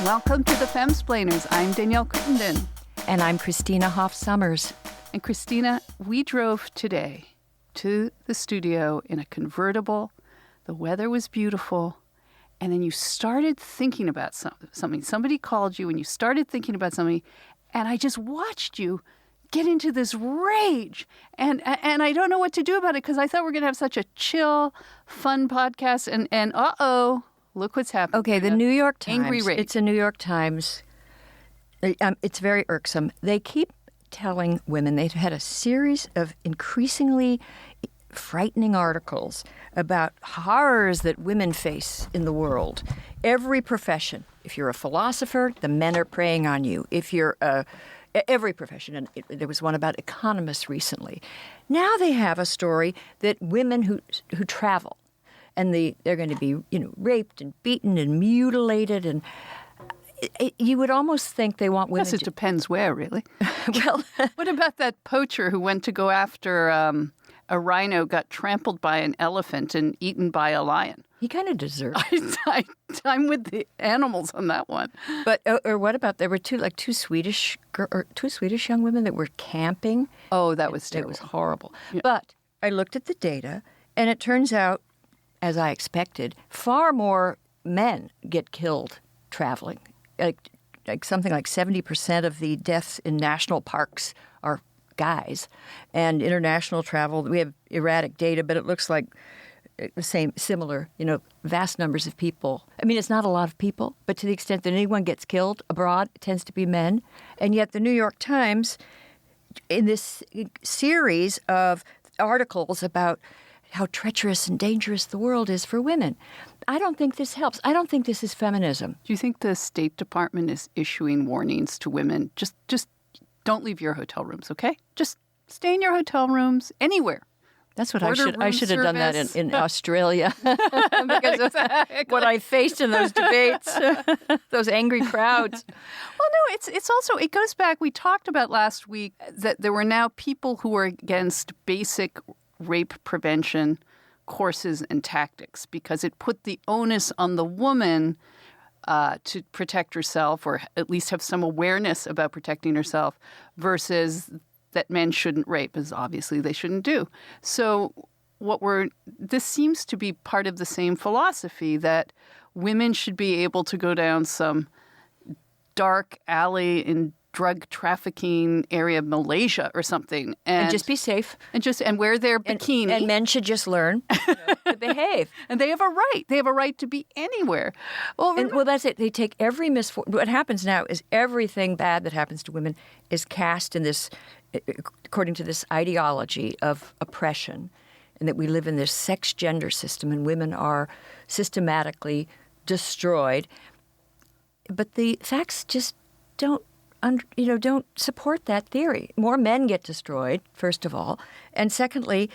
Welcome to the Femsplainers. I'm Danielle Crittenden. And I'm Christina Hoff-Summers. And Christina, we drove today to the studio in a convertible. The weather was beautiful. And then you started thinking about something. Somebody called you and you started thinking about something. And I just watched you get into this rage. And I don't know what to do about it because I thought we were going to have such a chill, fun podcast. And look what's happening. Okay, the New York Times. Angry rage. It's a New York Times. It's very irksome. They keep telling women they've had a series of increasingly frightening articles about horrors that women face in the world. Every profession. If you're a philosopher, the men are preying on you. If you're every profession, and there was one about economists recently. Now they have a story that women who travel, and they're going to be raped and beaten and mutilated, and you would almost think they want women. Yes, it depends where, really. Well, what about that poacher who went to go after a rhino, got trampled by an elephant and eaten by a lion? He kind of deserved it. I'm with the animals on that one. But or what about there were two Swedish young women that were camping? Oh, that was terrible. It was horrible. Yeah. But I looked at the data, and it turns out, as I expected, far more men get killed traveling. Like something like 70% of the deaths in national parks are guys. And international travel, we have erratic data, but it looks like the similar, vast numbers of people. I mean, it's not a lot of people, but to the extent that anyone gets killed abroad, it tends to be men. And yet the New York Times, in this series of articles about how treacherous and dangerous the world is for women, I don't think this helps. I don't think this is feminism. Do you think the State Department is issuing warnings to women? Just don't leave your hotel rooms, okay? Just stay in your hotel rooms anywhere. That's what I should have done that in Australia because exactly. of what I faced in those debates, those angry crowds. Well, no, it's also, it goes back, we talked about last week that there were now people who were against basic rape prevention courses and tactics because it put the onus on the woman to protect herself or at least have some awareness about protecting herself versus that men shouldn't rape, as obviously they shouldn't do. So this seems to be part of the same philosophy that women should be able to go down some dark alley in drug trafficking area of Malaysia or something. And just be safe. And wear their bikini. And men should just learn to behave. And they have a right. They have a right to be anywhere. Well, that's it. They take every misfortune. What happens now is everything bad that happens to women is cast in this, according to this ideology of oppression, and that we live in this sex-gender system and women are systematically destroyed. But the facts just don't support that theory. More men get destroyed, first of all. And secondly,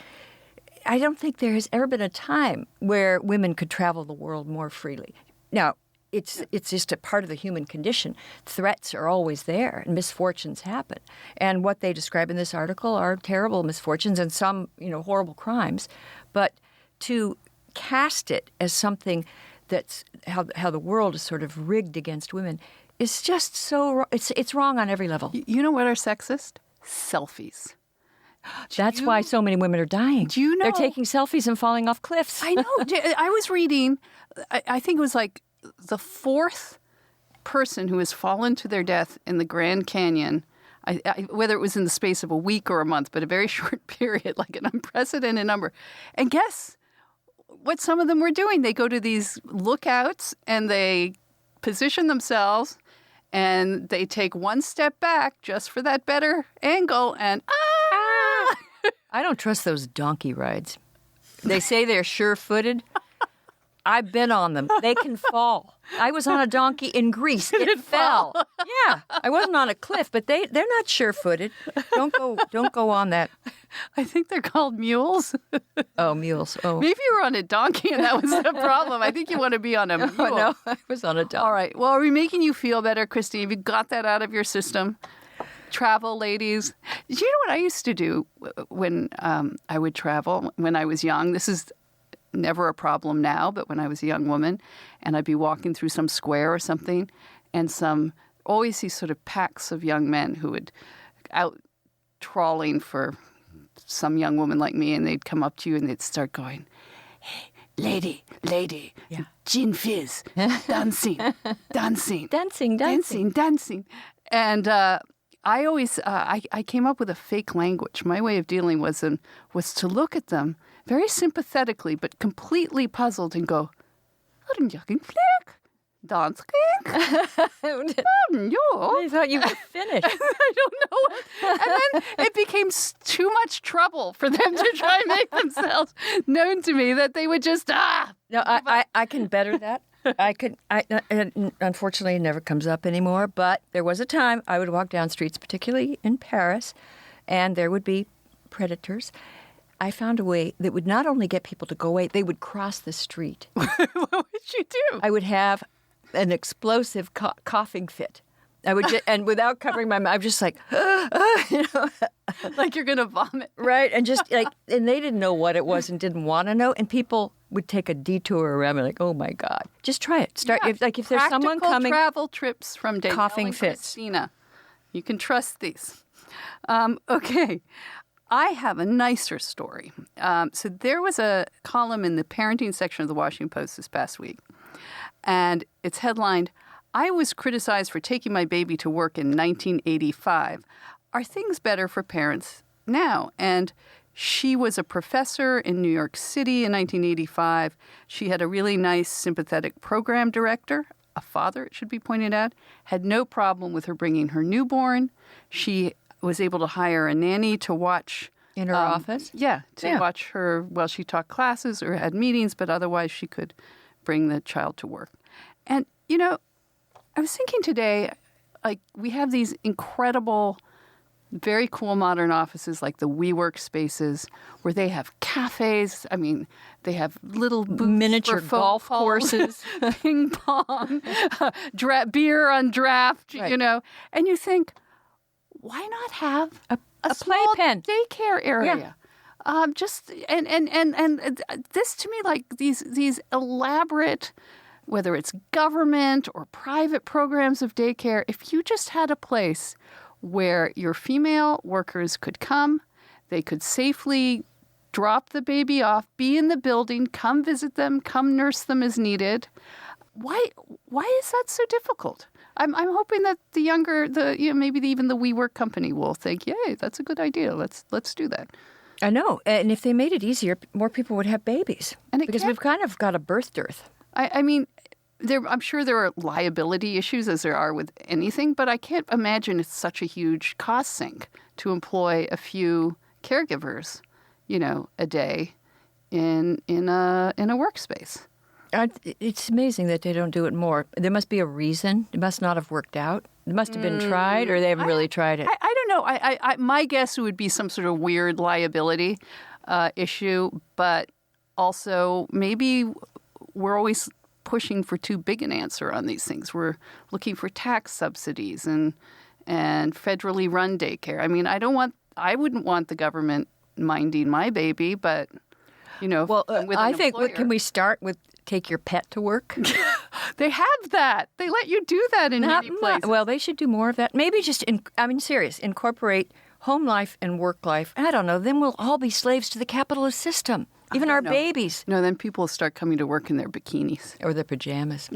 I don't think there has ever been a time where women could travel the world more freely. Now, it's just a part of the human condition. Threats are always there, and misfortunes happen. And what they describe in this article are terrible misfortunes and some, horrible crimes. But to cast it as something that's how the world is sort of rigged against women is just so wrong. It's wrong on every level. You know what are sexist? Selfies. That's why so many women are dying. Do you know? They're taking selfies and falling off cliffs. I know. I was reading, I think it was like the fourth person who has fallen to their death in the Grand Canyon, whether it was in the space of a week or a month, but a very short period, like an unprecedented number. And guess what some of them were doing? They go to these lookouts and they position themselves and they take one step back just for that better angle and I don't trust those donkey rides. They say they're sure-footed. I've been on them. They can fall. I was on a donkey in Greece. It fell. Yeah, I wasn't on a cliff, but they're not sure-footed. Don't go on that. I think they're called mules. Oh, mules. Oh, maybe you were on a donkey and that was the problem. I think you want to be on a mule. No, I was on a donkey. All right. Well, are we making you feel better, Christine? Have you got that out of your system? Travel, ladies. Do you know what I used to do when I would travel when I was young? This is never a problem now, but when I was a young woman, and I'd be walking through some square or something, and always these sort of packs of young men who would out trawling for some young woman like me, and they'd come up to you and they'd start going, "Hey, lady, gin fizz, dancing. And I always, I came up with a fake language. My way of dealing was to look at them very sympathetically, but completely puzzled and go, Dansk. I thought you were finished. I don't know. And then it became too much trouble for them to try and make themselves known to me that they would just, No, I can better that. Unfortunately, it never comes up anymore. But there was a time I would walk down streets, particularly in Paris, and there would be predators. I found a way that would not only get people to go away, they would cross the street. What would you do? I would have an explosive coughing fit. I would and without covering my mouth, I'm just like, like you're gonna vomit, right? And just and they didn't know what it was and didn't want to know, and people would take a detour around me, like, oh my God, just try it. Start if there's someone coming. Travel trips from Danielle coughing and fits. Christina, you can trust these. Okay. I have a nicer story. So there was a column in the parenting section of the Washington Post this past week, and it's headlined, "I was criticized for taking my baby to work in 1985. Are things better for parents now?" And she was a professor in New York City in 1985. She had a really nice, sympathetic program director, a father, it should be pointed out, had no problem with her bringing her newborn. She was able to hire a nanny to watch. In her office? Yeah, watch her while she taught classes or had meetings, but otherwise she could bring the child to work. And, I was thinking today, like, we have these incredible, very cool modern offices like the WeWork spaces where they have cafes. I mean, they have little booths miniature for golf phone courses, ping pong, beer on draft, right. And you think, why not have a small playpen, daycare area? Yeah. Just and this to me, like these elaborate, whether it's government or private programs of daycare, if you just had a place where your female workers could come, they could safely drop the baby off, be in the building, come visit them, come nurse them as needed. Why is that so difficult? I'm hoping that the younger, maybe even the WeWork company will think, yay, that's a good idea. Let's do that. I know. And if they made it easier, more people would have babies. Because we've kind of got a birth dearth. I mean, I'm sure there are liability issues as there are with anything, but I can't imagine it's such a huge cost sink to employ a few caregivers, a day in a workspace. It's amazing that they don't do it more. There must be a reason. It must not have worked out. It must have been tried, or they haven't really tried it. I don't know. My guess would be some sort of weird liability issue, but also maybe we're always pushing for too big an answer on these things. We're looking for tax subsidies and federally run daycare. I mean, I wouldn't want the government minding my baby, but well, with I an think employer. can we start with take your pet to work? They have that. They let you do that in many places. Well, they should do more of that. Maybe just, serious, incorporate home life and work life. I don't know. Then we'll all be slaves to the capitalist system, even our babies. No, then people will start coming to work in their bikinis. Or their pajamas.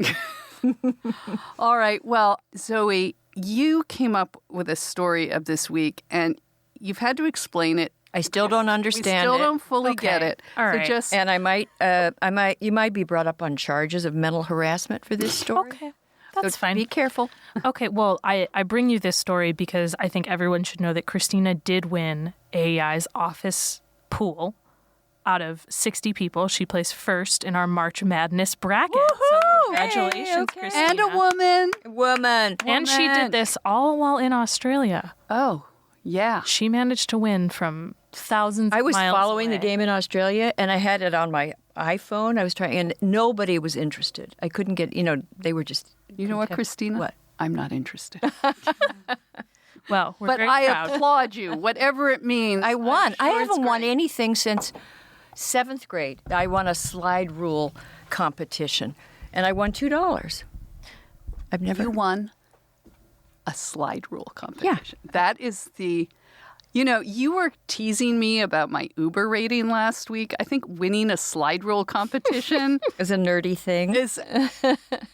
All right. Well, Zoe, you came up with a story of this week, and you've had to explain it. I still don't understand it. We still don't fully get it. All right. And you might be brought up on charges of mental harassment for this story. Okay. That's fine. Be careful. Okay, well, I bring you this story because I think everyone should know that Christina did win AEI's office pool. Out of 60 people, she placed first in our March Madness bracket. Woohoo! So congratulations, Hey, okay. Christina. And a woman. And she did this all while in Australia. Oh, yeah. She managed to win from thousands of miles I was following away. the game in Australia, and I had it on my iPhone. I was trying, and nobody was interested. I couldn't get, they were just... You know what, Christina? What? I'm not interested. Well, we're but very I proud. applaud you, whatever it means. I won. I'm sure I haven't it's won great. anything since 7th grade, I won a slide rule competition, and I won $2. I've never. You won a slide rule competition. Yeah. That is the... you were teasing me about my Uber rating last week. I think winning a slide rule competition is a nerdy thing.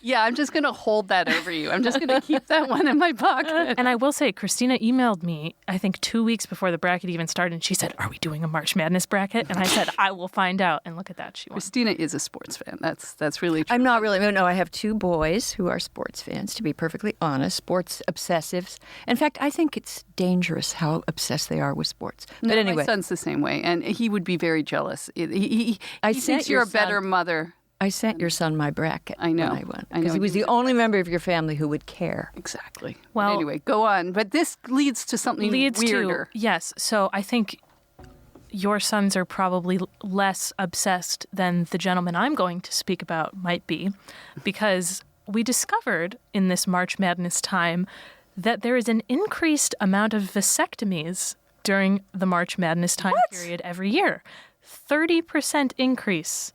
Yeah, I'm just going to hold that over you. I'm just going to keep that one in my pocket. And I will say, Christina emailed me, I think 2 weeks before the bracket even started, and she said, "Are we doing a March Madness bracket?" And I said, "I will find out." And look at that, she won. Christina is a sports fan. That's really true. I'm not really. No, I have 2 boys who are sports fans, to be perfectly honest, sports obsessives. In fact, I think it's dangerous how obsessed they are with sports. But anyway. My son's the same way, and he would be very jealous. He thinks you're a better mother. I sent your son my bracket. I know. When I won. Because he was the only member of your family who would care. Exactly. Well, but anyway, go on. But this leads to something weirder. Yes. So I think your sons are probably less obsessed than the gentleman I'm going to speak about might be, because we discovered in this March Madness time that there is an increased amount of vasectomies during the March Madness time period every year. 30% increase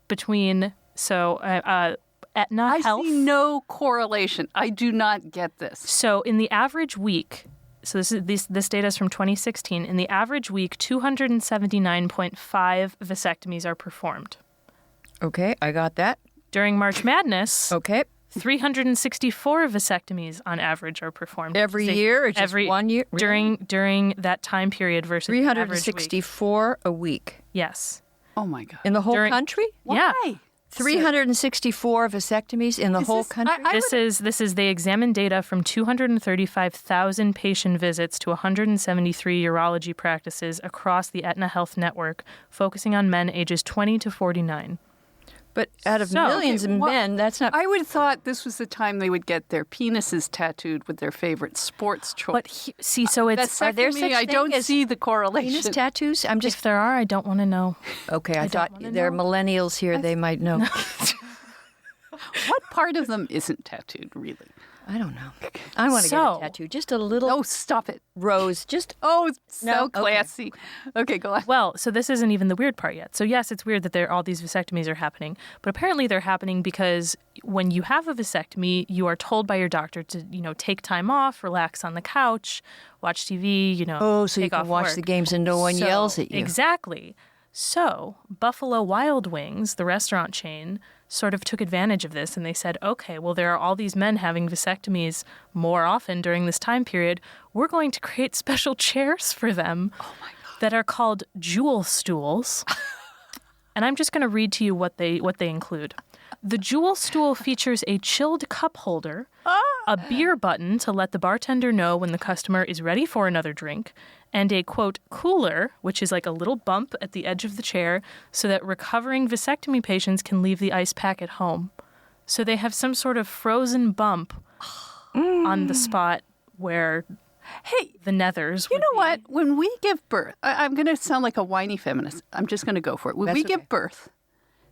between, Aetna Health. I see no correlation. I do not get this. So in the average week, so this data is from 2016, in the average week, 279.5 vasectomies are performed. Okay, I got that. During March Madness, okay, 364 vasectomies on average are performed. Every year or just 1 year? During that time period versus 364 a week. Yes. Oh, my God. In the whole country? Why? Yeah. 364 vasectomies in the whole country? This is they examined data from 235,000 patient visits to 173 urology practices across the Aetna Health network, focusing on men ages 20 to 49. But out of millions of men, that's not... I would have thought this was the time they would get their penises tattooed with their favorite sports choice. But so it's... Are there such thing I don't see the correlation. Penis tattoos? If there are, I don't want to know. Okay, I thought there are millennials here. They might know. What part of them isn't tattooed, really? I don't know. I want to get a tattoo. Just a little... Oh, stop it. Rose. Just... Oh, it's so classy. Okay, go on. Well, so this isn't even the weird part yet. So yes, it's weird that all these vasectomies are happening, but apparently they're happening because when you have a vasectomy, you are told by your doctor to, take time off, relax on the couch, watch TV, so you can watch the games and no one yells at you. Exactly. So Buffalo Wild Wings, the restaurant chain, sort of took advantage of this, and they said, okay, well, there are all these men having vasectomies more often during this time period. We're going to create special chairs for them that are called Jewel Stools. And I'm just going to read to you what they include. The Jewel Stool features a chilled cup holder, a beer button to let the bartender know when the customer is ready for another drink, and a, quote, cooler, which is like a little bump at the edge of the chair so that recovering vasectomy patients can leave the ice pack at home. So they have some sort of frozen bump on the spot where the nethers would be. What? When we give birth, I'm going to sound like a whiny feminist. I'm just going to go for it. When we give birth,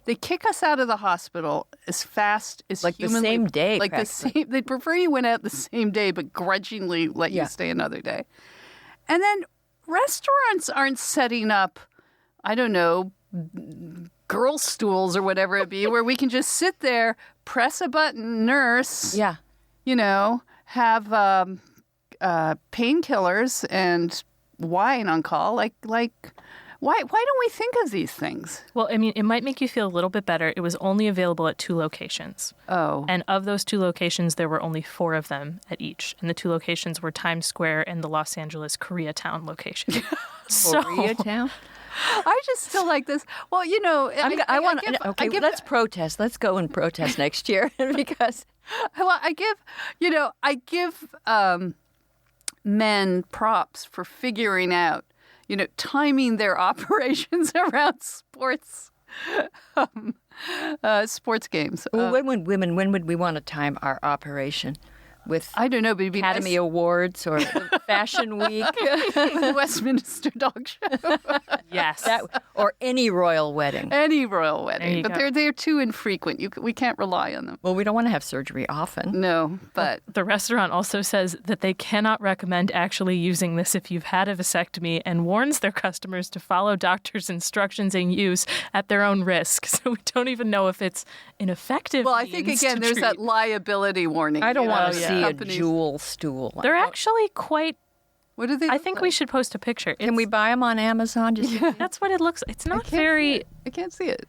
they kick us out of the hospital as fast as humanly... the same day, like the same. They'd prefer you went out the same day, but grudgingly let you stay another day. And then restaurants aren't setting up, I don't know, girl stools or whatever it be, where we can just sit there, press a button, nurse, have painkillers and wine on call. Why don't we think of these things? Well, I mean, it might make you feel a little bit better. It was only available at 2 locations. Oh. And of those 2 locations, there were only 4 of them at each. And the 2 locations were Times Square and the Los Angeles Koreatown location. Koreatown? I just still like this. Well, let's protest. Let's go and protest next year because... Well, I give men props for figuring out, timing their operations around sports games. Well, when would we want to time our operation with I don't know, but it'd be Academy nice. Awards or Fashion Week. The Westminster Dog Show. Yes. Or any royal wedding. Any royal There wedding. you But go. they're too infrequent. We can't rely on them. Well, we don't want to have surgery often. No, but The restaurant also says that they cannot recommend actually using this if you've had a vasectomy and warns their customers to follow doctors' instructions and use at their own risk. So we don't even know if it's an effective I think, means again, to there's that treat. liability warning. I don't want know, to see companies- a jewel stool. They're actually quite. What do they I look think like? we should post a picture. Can we buy them on Amazon? Just That's what it looks. It's not Can't see very it. I can't see it.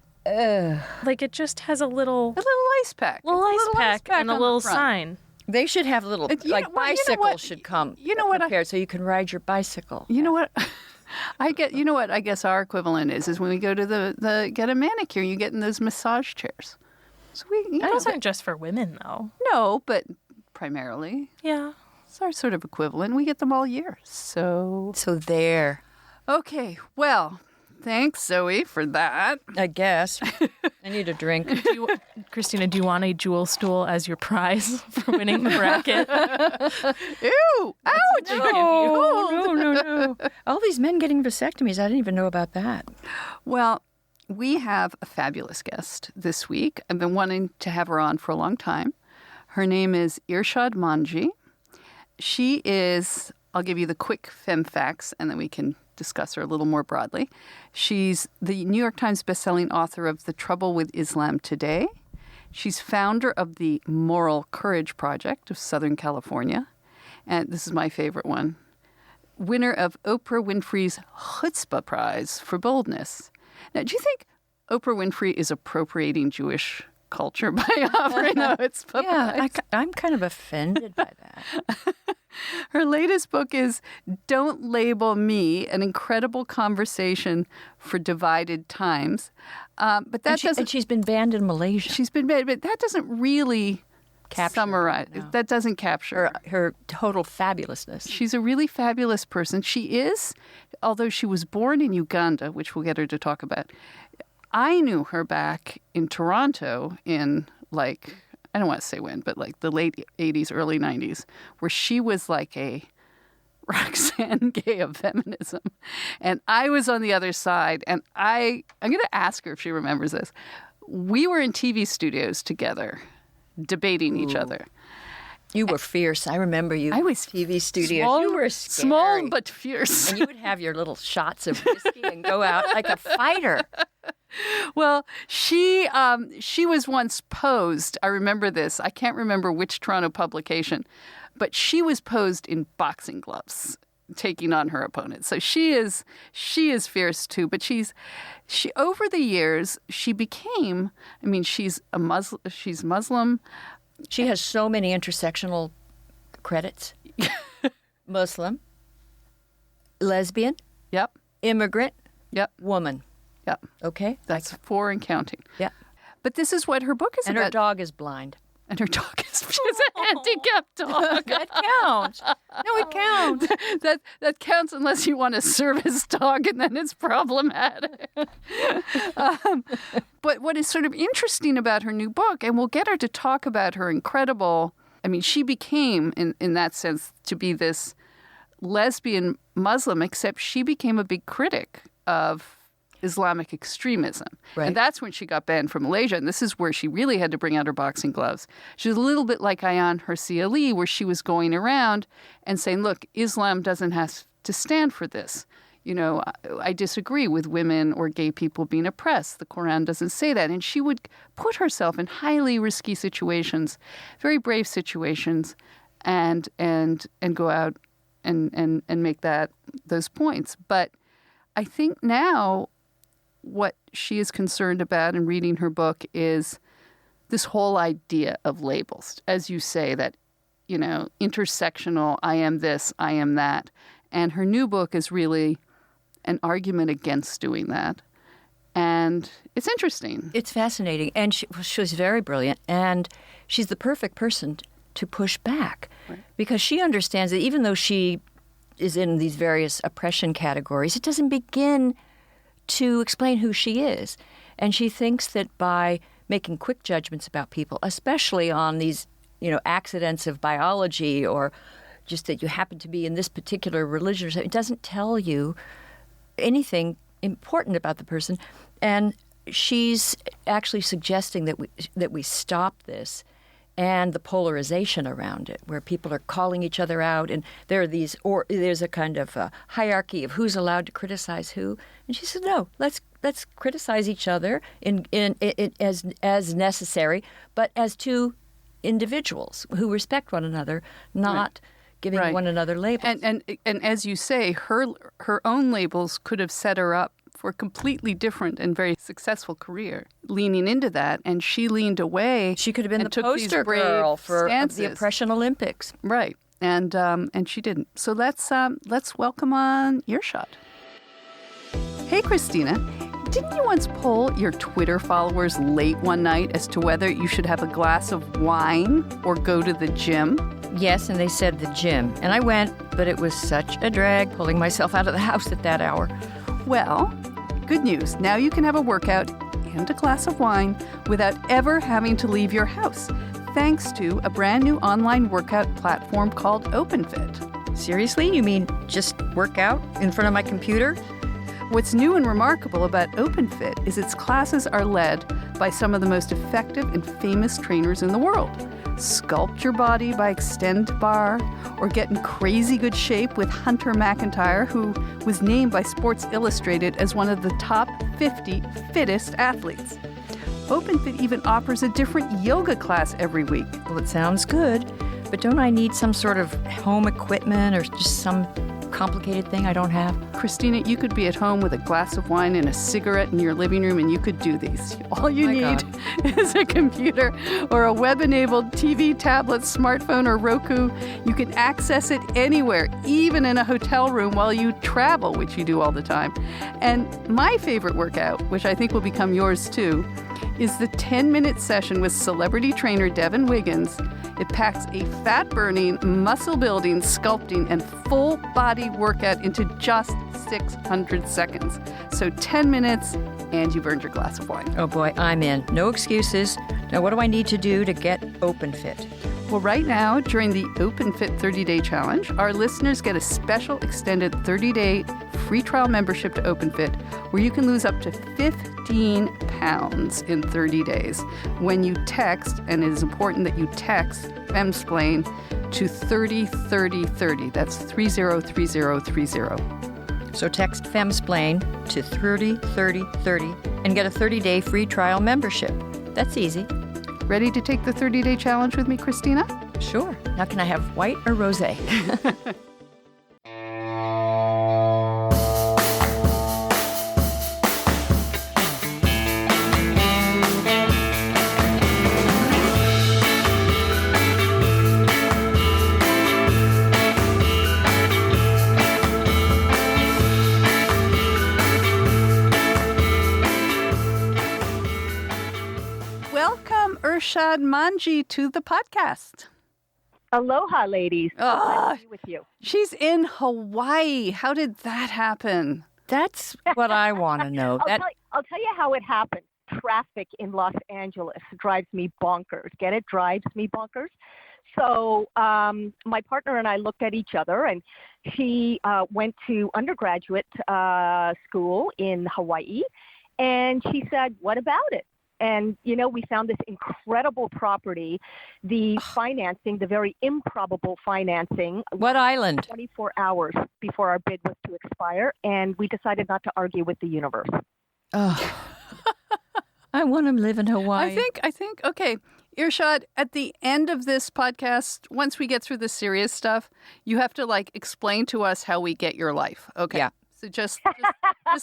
like it just has a little A little ice pack. little It's a ice pack and a on the little front. sign. They should have little, You know like what- you know bicycles what? should come You know what I- prepared so you can ride your bicycle. You know what? You know what I guess our equivalent is when we go to the get a manicure, you get in those massage chairs. So Those aren't just for women though. no, but primarily Yeah. it's our sort of equivalent. We get them all year. So So there, okay, well, thanks Zoe for that. I guess. I need a drink. Christina, do you want a jewel stool as your prize for winning the bracket? Ew! Ouch! No. All these men getting vasectomies, I didn't even know about that. Well, we have a fabulous guest this week. I've been wanting to have her on for a long time. Her name is Irshad Manji. She is, I'll give you the quick femme facts and then we can discuss her a little more broadly. She's the New York Times bestselling author of The Trouble with Islam Today. She's founder of the Moral Courage Project of Southern California. And this is my favorite one. Winner of Oprah Winfrey's Chutzpah Prize for Boldness. Now, do you think Oprah Winfrey is appropriating Jewish culture by offering a chutzpah Yeah, prize? I'm kind of offended by that. Her latest book is Don't Label Me, an incredible conversation for divided times. But that And she's been banned in Malaysia. she's been bad, but that doesn't really Capture, summarize. no. That doesn't capture Her total fabulousness. She's a really fabulous person. She is, although she was born in Uganda, which we'll get her to talk about. I knew her back in Toronto in I don't want to say when, but like the late 80s, early 90s, where she was like a Roxanne Gay of feminism. And I was on the other side. And I'm going to ask her if she remembers this. We were in TV studios together, debating each other. You were fierce. I remember you. I was TV studios. Small, You were small scary. but fierce. And you would have your little shots of whiskey and go out like a fighter. Well, she was once posed. I remember this. I can't remember which Toronto publication, but she was posed in boxing gloves, taking on her opponent. So she is fierce too. But she over the years she became. I mean, she's a Muslim. She's Muslim. She has so many intersectional credits. Muslim, lesbian, Yep. immigrant, Yep. woman. Yep. Okay? That's 4 and counting. Yeah. But this is what her book is And about. her dog is blind. And her dog is she's an handicapped dog. That counts. No, it counts. That counts unless you want a service dog, and then it's problematic. But what is sort of interesting about her new book, and we'll get her to talk about her incredible, I mean, she became, in that sense, to be this lesbian Muslim, except she became a big critic of Islamic extremism. Right. And that's when she got banned from Malaysia. And this is where she really had to bring out her boxing gloves. She was a little bit like Ayaan Hirsi Ali, where she was going around and saying, look, Islam doesn't have to stand for this. You know, I disagree with women or gay people being oppressed. The Quran doesn't say that. And she would put herself in highly risky situations, very brave situations, and go out and make those points. But I think now what she is concerned about in reading her book is this whole idea of labels, as you say, that, you know, intersectional, I am this, I am that. And her new book is really an argument against doing that. And it's interesting. It's fascinating. And she's very brilliant. And she's the perfect person to push back. Right. Because she understands that even though she is in these various oppression categories, it doesn't begin to explain who she is. And she thinks that by making quick judgments about people, especially on these, accidents of biology or just that you happen to be in this particular religion. It doesn't tell you anything important about the person. And she's actually suggesting that we stop this and the polarization around it, where people are calling each other out, and there's a kind of a hierarchy of who's allowed to criticize who. And she said, no, let's criticize each other in as necessary, but as two individuals who respect one another, not giving one another labels. And as you say, her own labels could have set her up for a completely different and very successful career, leaning into that, and she leaned away. She could have been the took poster girl for the Oppression Olympics, right? And she didn't. So let's welcome on Irshad. Hey, Christina, didn't you once poll your Twitter followers late one night as to whether you should have a glass of wine or go to the gym? Yes, and they said the gym, and I went, but it was such a drag pulling myself out of the house at that hour. Well, good news. Now you can have a workout and a glass of wine without ever having to leave your house, thanks to a brand new online workout platform called OpenFit. Seriously? You mean just work out in front of my computer? What's new and remarkable about OpenFit is its classes are led by some of the most effective and famous trainers in the world. Sculpt your body by Extend Bar, or get in crazy good shape with Hunter McIntyre, who was named by Sports Illustrated as one of the top 50 fittest athletes. OpenFit even offers a different yoga class every week. Well, it sounds good, but don't I need some sort of home equipment or just some complicated thing I don't have? Christina, you could be at home with a glass of wine and a cigarette in your living room, and you could do these. All you need is a computer or a web-enabled TV, tablet, smartphone, or Roku. You can access it anywhere, even in a hotel room while you travel, which you do all the time. And my favorite workout, which I think will become yours too, is the 10-minute session with celebrity trainer Devin Wiggins. It packs a fat-burning, muscle-building, sculpting, and full-body workout into just 600 seconds. So 10 minutes, and you've earned your glass of wine. Oh boy, I'm in. No excuses. Now, what do I need to do to get OpenFit? Well, right now, during the OpenFit 30-Day Challenge, our listeners get a special extended 30-day free trial membership to OpenFit, where you can lose up to 15 pounds in 30 days when you text, and it is important that you text Femsplain to 303030. That's 303030. So text Femsplain to 303030 and get a 30-day free trial membership. That's easy. Ready to take the 30-day challenge with me, Christina? Sure. Now, can I have white or rosé? Welcome, Irshad Manji, to the podcast. Aloha, ladies. Glad to be with you. She's in Hawaii. How did that happen? That's what I want to know. I'll tell you how it happened. Traffic in Los Angeles drives me bonkers. Get it? Drives me bonkers. So my partner and I looked at each other, and she went to undergraduate school in Hawaii, and she said, what about it? And, we found this incredible property, the financing, the very improbable financing. What island? 24 hours before our bid was to expire, and we decided not to argue with the universe. Oh, I want to live in Hawaii. I think, okay, Irshad, at the end of this podcast, once we get through the serious stuff, you have to, explain to us how we get your life, okay? Yeah. So just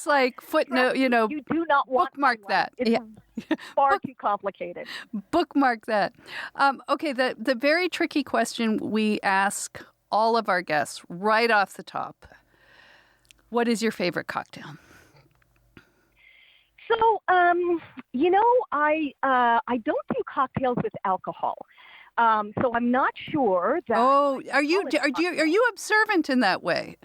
like footnote, you do not want bookmark that. It's far too complicated. Bookmark that. Okay, the very tricky question we ask all of our guests right off the top. What is your favorite cocktail? So, I don't do cocktails with alcohol. So I'm not sure that. Oh, are you observant in that way?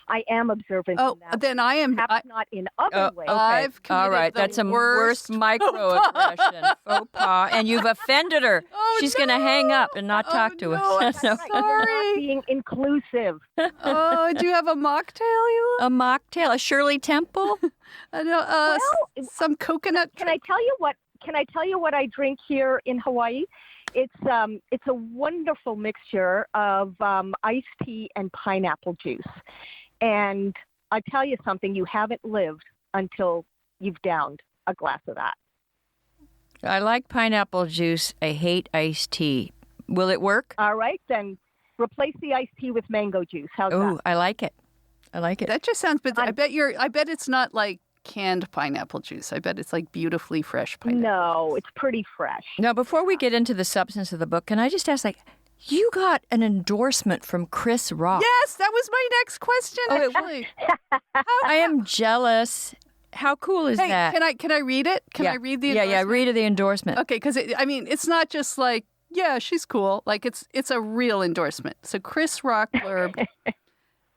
I am observant Oh, in that. then I am. Perhaps not in other ways. Okay. I've committed All right. the That's a worst microaggression. Faux pas. And you've offended her. Oh, She's going to hang up and not talk to no, us. I'm That's right. You're not sorry. being inclusive. Oh, do you have a mocktail you A mocktail, a Shirley Temple? I know, some coconut. Can I tell you what? Can I tell you what I drink here in Hawaii? It's a wonderful mixture of iced tea and pineapple juice. And I tell you something, you haven't lived until you've downed a glass of that. I like pineapple juice. I hate iced tea. Will it work? All right, then replace the iced tea with mango juice. How's Oh, that? I like it. I like it. That just sounds. But I bet it's not like canned pineapple juice. I bet it's like beautifully fresh pineapple. No, it's pretty fresh. Now, before we get into the substance of the book, can I just ask, you got an endorsement from Chris Rock. Yes, that was my next question. Oh, Actually, I am jealous. How cool is hey, that? can I read it? Can I read the endorsement? Yeah, read the endorsement. Okay, because it's not just like, yeah, she's cool. Like it's a real endorsement. So Chris Rock blurbed,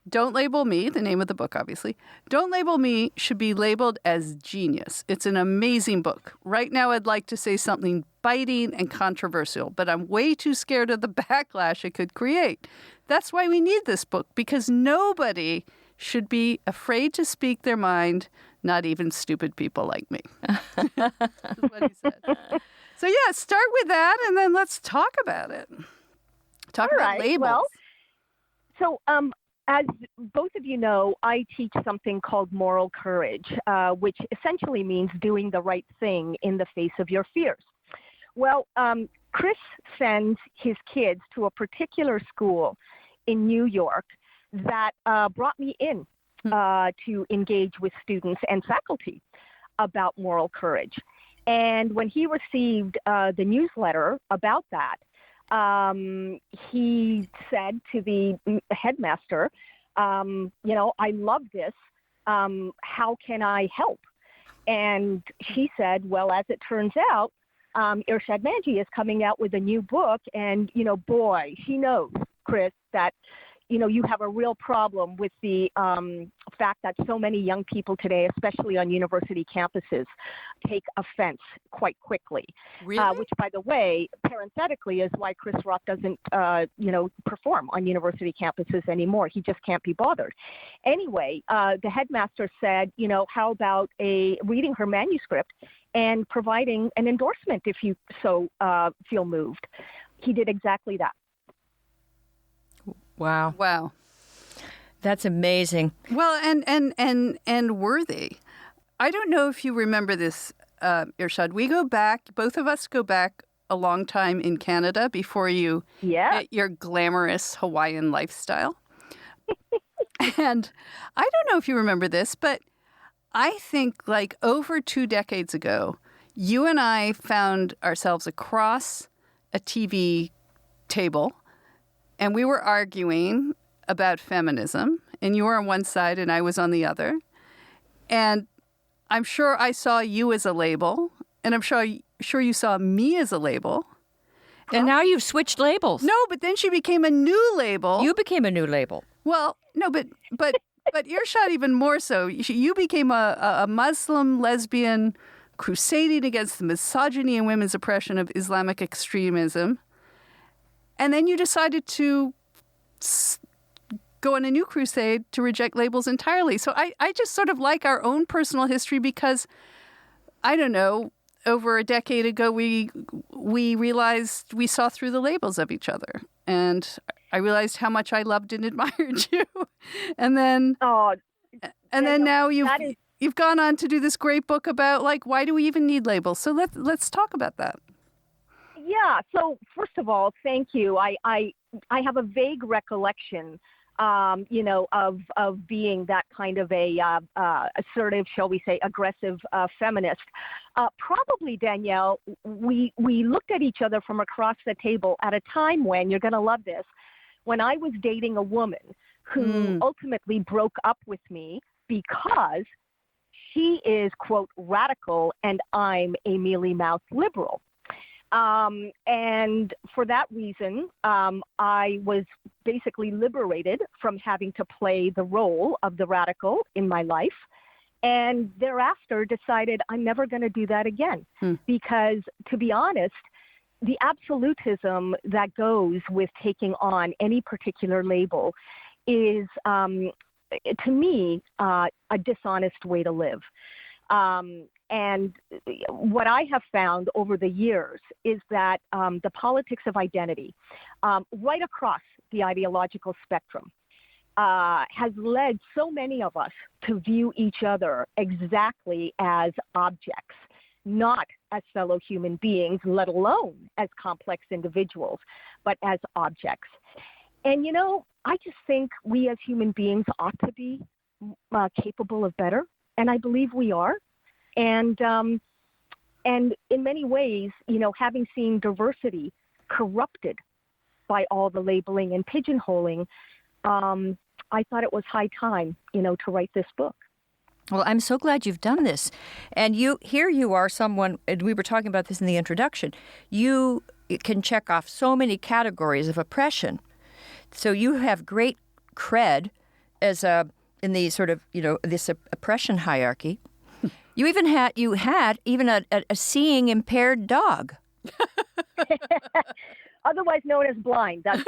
"Don't label me," the name of the book, obviously. "Don't label me" should be labeled as genius. It's an amazing book. Right now, I'd like to say something biting and controversial, but I'm way too scared of the backlash it could create. That's why we need this book, because nobody should be afraid to speak their mind, not even stupid people like me. That's what he said. So yeah, start with that, and then let's talk about it. Talk about labels. Well, so as both of you know, I teach something called moral courage, which essentially means doing the right thing in the face of your fears. Well, Chris sends his kids to a particular school in New York that brought me in to engage with students and faculty about moral courage. And when he received the newsletter about that, he said to the headmaster, I love this. How can I help? And she said, well, as it turns out, Irshad Manji is coming out with a new book. And, boy, she knows, Chris, that, you have a real problem with the fact that so many young people today, especially on university campuses, take offense quite quickly. Really? Which, by the way, parenthetically, is why Chris Rock doesn't, perform on university campuses anymore. He just can't be bothered. Anyway, the headmaster said, how about reading her manuscript and providing an endorsement if you so feel moved. He did exactly that. Wow. That's amazing. Well, and worthy. I don't know if you remember this, Irshad. We go back, both of us go back a long time in Canada before you get your glamorous Hawaiian lifestyle. And I don't know if you remember this, but I think like over 2 decades ago, you and I found ourselves across a TV table, and we were arguing about feminism, and you were on one side and I was on the other. And I'm sure I saw you as a label, and I'm sure you saw me as a label. And now you've switched labels. No, but then she became a new label. You became a new label. Well, no, but Irshad even more so. You became a Muslim lesbian crusading against the misogyny and women's oppression of Islamic extremism. And then you decided to go on a new crusade to reject labels entirely. So I just sort of like our own personal history because, I don't know, over a decade ago, we realized we saw through the labels of each other. And I realized how much I loved and admired you. And then now you've gone on to do this great book about, like, why do we even need labels? So let's talk about that. Yeah. So first of all, thank you. I have a vague recollection, of being that kind of a assertive, shall we say, aggressive feminist. Probably, Danielle, we looked at each other from across the table at a time when, you're going to love this, when I was dating a woman who ultimately broke up with me because she is, quote, radical and I'm a mealy-mouthed liberal. And for that reason, I was basically liberated from having to play the role of the radical in my life. And thereafter decided I'm never going to do that again. Because, to be honest, the absolutism that goes with taking on any particular label is, to me, a dishonest way to live. And what I have found over the years is that the politics of identity, right across the ideological spectrum, has led so many of us to view each other exactly as objects, not as fellow human beings, let alone as complex individuals, but as objects. And, you know, I just think we as human beings ought to be capable of better, and I believe we are. And in many ways, you know, having seen diversity corrupted by all the labeling and pigeonholing, I thought it was high time, you know, to write this book. Well, I'm so glad you've done this. And you are someone, and we were talking about this in the introduction, you can check off so many categories of oppression. So you have great cred as in the sort of, you know, this oppression hierarchy. You had a seeing impaired dog. Otherwise known as blind. That's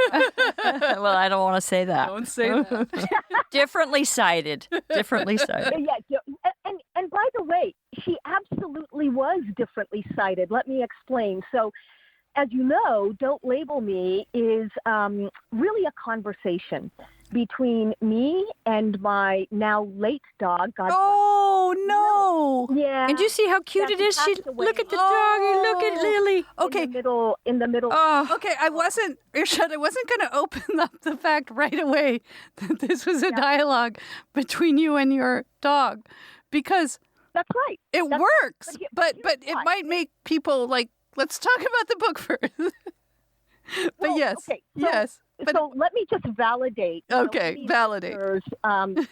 well, I don't want to say that. Don't say that. Differently sighted. Yeah, and by the way, she absolutely was differently sighted. Let me explain. So, as you know, Don't Label Me is really a conversation between me and my now late dog. God Oh, no. Yeah. And you see how cute it is? Look at the doggy. Look at Lily. Okay. In the middle. Oh. Okay, Irshad, I wasn't going to open up the fact right away that this was a dialogue between you and your dog, because That's right. It works, but it might make people like, let's talk about the book first. But well, yes, okay, so, yes. But, so let me just validate. Okay, validate.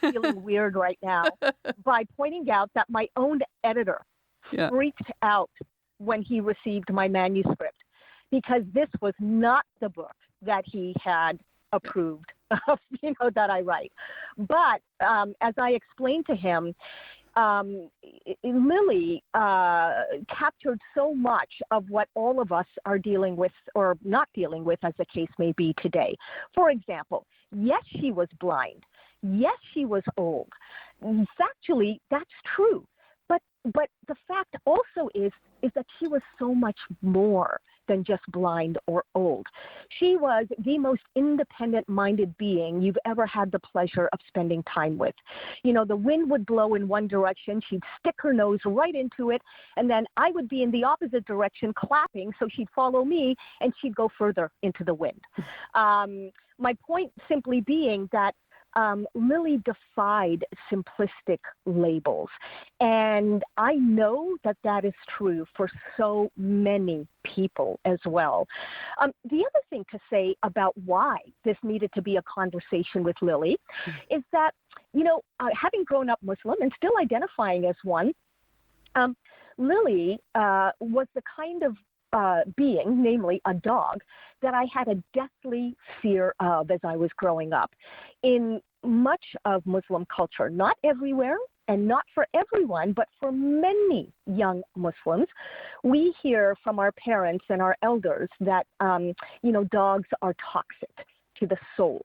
Feeling weird right now by pointing out that my own editor freaked out when he received my manuscript, because this was not the book that he had approved of, you know, that I write. But as I explained to him, Lily captured so much of what all of us are dealing with or not dealing with, as the case may be today. For example, yes, she was blind. Yes, she was old. Factually, that's true. But the fact also is that she was so much more than just blind or old. She was the most independent-minded being you've ever had the pleasure of spending time with. You know, the wind would blow in one direction, she'd stick her nose right into it, and then I would be in the opposite direction clapping, so she'd follow me, and she'd go further into the wind. My point simply being that Lily defied simplistic labels. And I know that that is true for so many people as well. The other thing to say about why this needed to be a conversation with Lily is that, you know, having grown up Muslim and still identifying as one, Lily was the kind of being, namely a dog, that I had a deathly fear of as I was growing up. In much of Muslim culture, not everywhere and not for everyone, but for many young Muslims, we hear from our parents and our elders that, you know, dogs are toxic to the soul.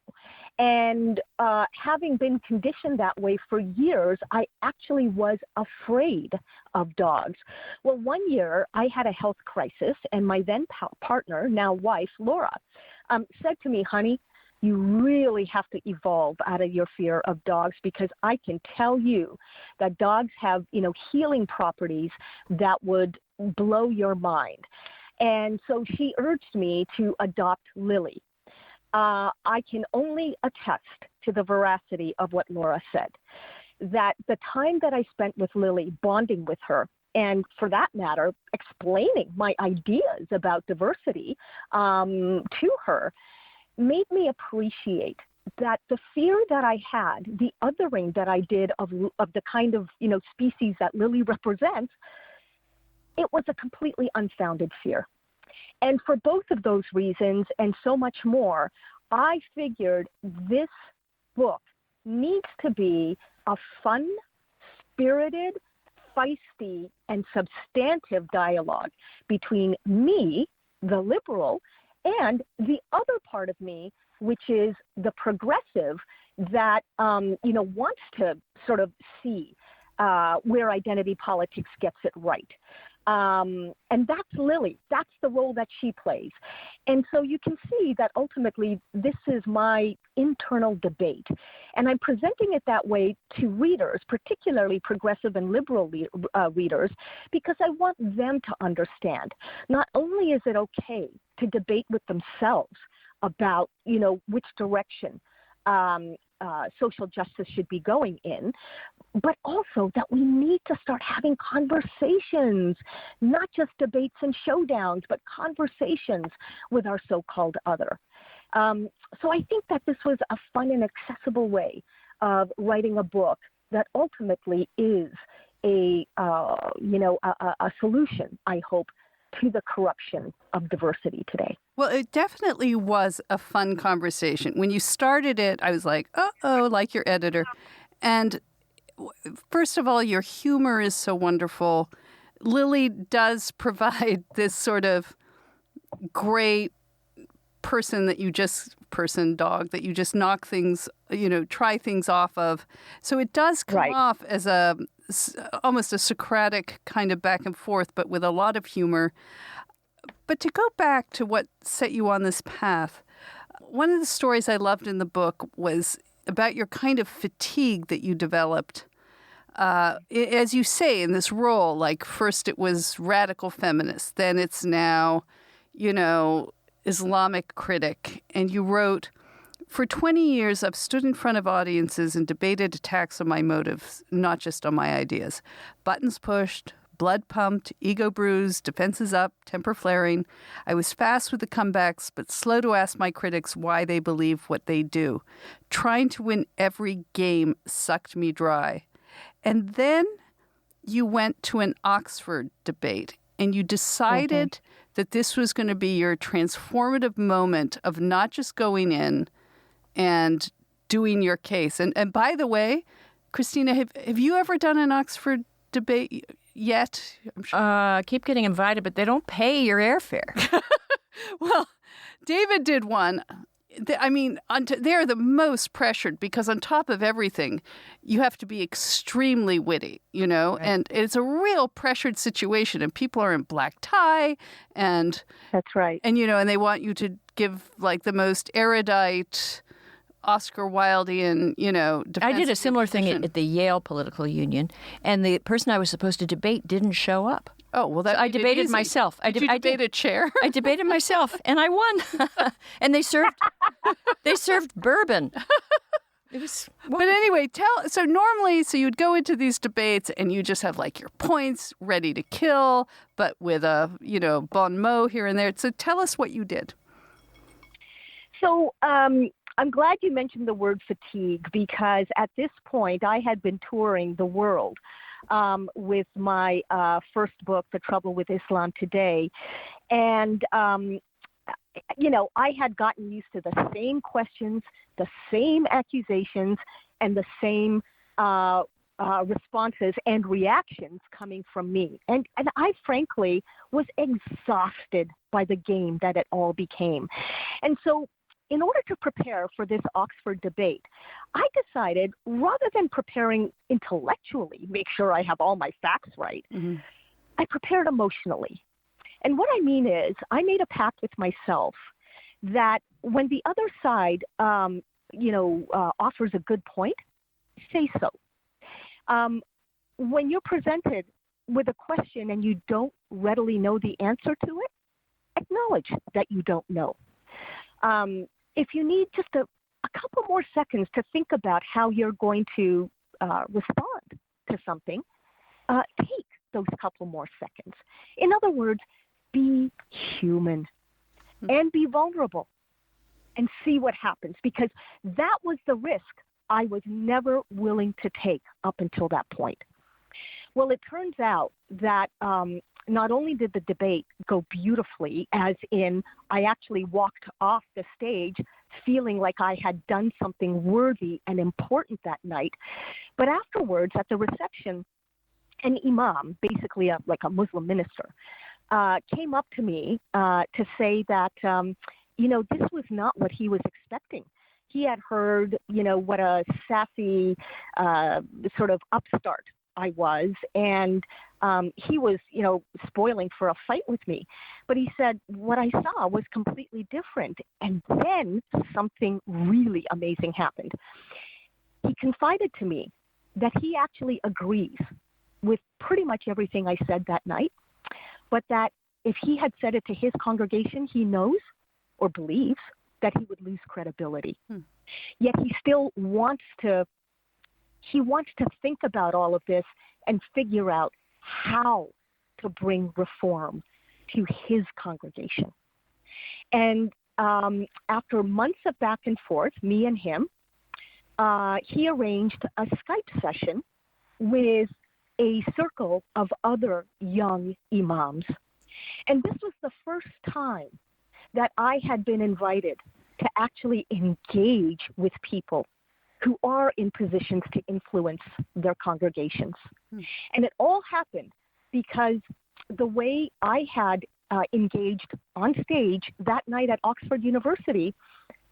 And having been conditioned that way for years, I actually was afraid of dogs. Well, one year I had a health crisis, and my then partner, now wife, Laura, said to me, honey, you really have to evolve out of your fear of dogs, because I can tell you that dogs have, you know, healing properties that would blow your mind. And so she urged me to adopt Lily. I can only attest to the veracity of what Laura said, that the time that I spent with Lily, bonding with her, and for that matter, explaining my ideas about diversity to her, made me appreciate that the fear that I had, the othering that I did of the kind of, you know, species that Lily represents, it was a completely unfounded fear. And for both of those reasons and so much more, I figured this book needs to be a fun, spirited, feisty, and substantive dialogue between me, the liberal, and the other part of me, which is the progressive that, wants to sort of see where identity politics gets it right. And that's Lily. That's the role that she plays. And so you can see that ultimately this is my internal debate. And I'm presenting it that way to readers, particularly progressive and liberal readers, because I want them to understand not only is it okay to debate with themselves about, which direction social justice should be going in, but also that we need to start having conversations, not just debates and showdowns, but conversations with our so-called other. So I think that this was a fun and accessible way of writing a book that ultimately is a solution, I hope, to the corruption of diversity today. Well, it definitely was a fun conversation. When you started it, I was like, uh-oh, like your editor. And first of all, your humor is so wonderful. Lily does provide this sort of great dog that you just knock things, try things off of. So it does come off as almost a Socratic kind of back and forth, but with a lot of humor. But to go back to what set you on this path, one of the stories I loved in the book was about your kind of fatigue that you developed. As you say, in this role, like first it was radical feminist, then it's now, Islamic critic. And you wrote, "For 20 years, I've stood in front of audiences and debated attacks on my motives, not just on my ideas. Buttons pushed, blood pumped, ego bruised, defenses up, temper flaring. I was fast with the comebacks, but slow to ask my critics why they believe what they do. Trying to win every game sucked me dry." And then you went to an Oxford debate, and you decided that this was going to be your transformative moment of not just going in and doing your case. And by the way, Christina, have you ever done an Oxford debate yet? I'm sure. Keep getting invited, but they don't pay your airfare. Well, David did one. They're the most pressured because on top of everything, you have to be extremely witty, right. And it's a real pressured situation. And people are in black tie and that's right. And, and they want you to give like the most erudite Oscar Wildean, I did a similar thing at the Yale Political Union, and the person I was supposed to debate didn't show up. Oh, well, so I debated myself. Did you debate a chair? I debated myself, and I won. And they served bourbon. It was wonderful. But anyway, normally you'd go into these debates and you just have like your points ready to kill, but with a, bon mot here and there. So tell us what you did. So I'm glad you mentioned the word fatigue, because at this point I had been touring the world with my first book, The Trouble with Islam Today. And, I had gotten used to the same questions, the same accusations, and the same responses and reactions coming from me. And I frankly was exhausted by the game that it all became. And so in order to prepare for this Oxford debate, I decided, rather than preparing intellectually, make sure I have all my facts right, I prepared emotionally. And what I mean is, I made a pact with myself that when the other side, offers a good point, say so. When you're presented with a question and you don't readily know the answer to it, acknowledge that you don't know. If you need just a couple more seconds to think about how you're going to respond to something, take those couple more seconds. In other words, be human and be vulnerable and see what happens, because that was the risk I was never willing to take up until that point. Well, it turns out that not only did the debate go beautifully, as in I actually walked off the stage feeling like I had done something worthy and important that night, but afterwards at the reception, an imam, basically like a Muslim minister, came up to me to say that, this was not what he was expecting. He had heard, what a sassy sort of upstart I was, and he was, spoiling for a fight with me. But he said, what I saw was completely different. And then something really amazing happened. He confided to me that he actually agrees with pretty much everything I said that night, but that if he had said it to his congregation, he knows or believes that he would lose credibility. Yet he still wants to think about all of this and figure out how to bring reform to his congregation. And after months of back and forth, me and him, he arranged a Skype session with a circle of other young imams. And this was the first time that I had been invited to actually engage with people who are in positions to influence their congregations. And it all happened because the way I had engaged on stage that night at Oxford University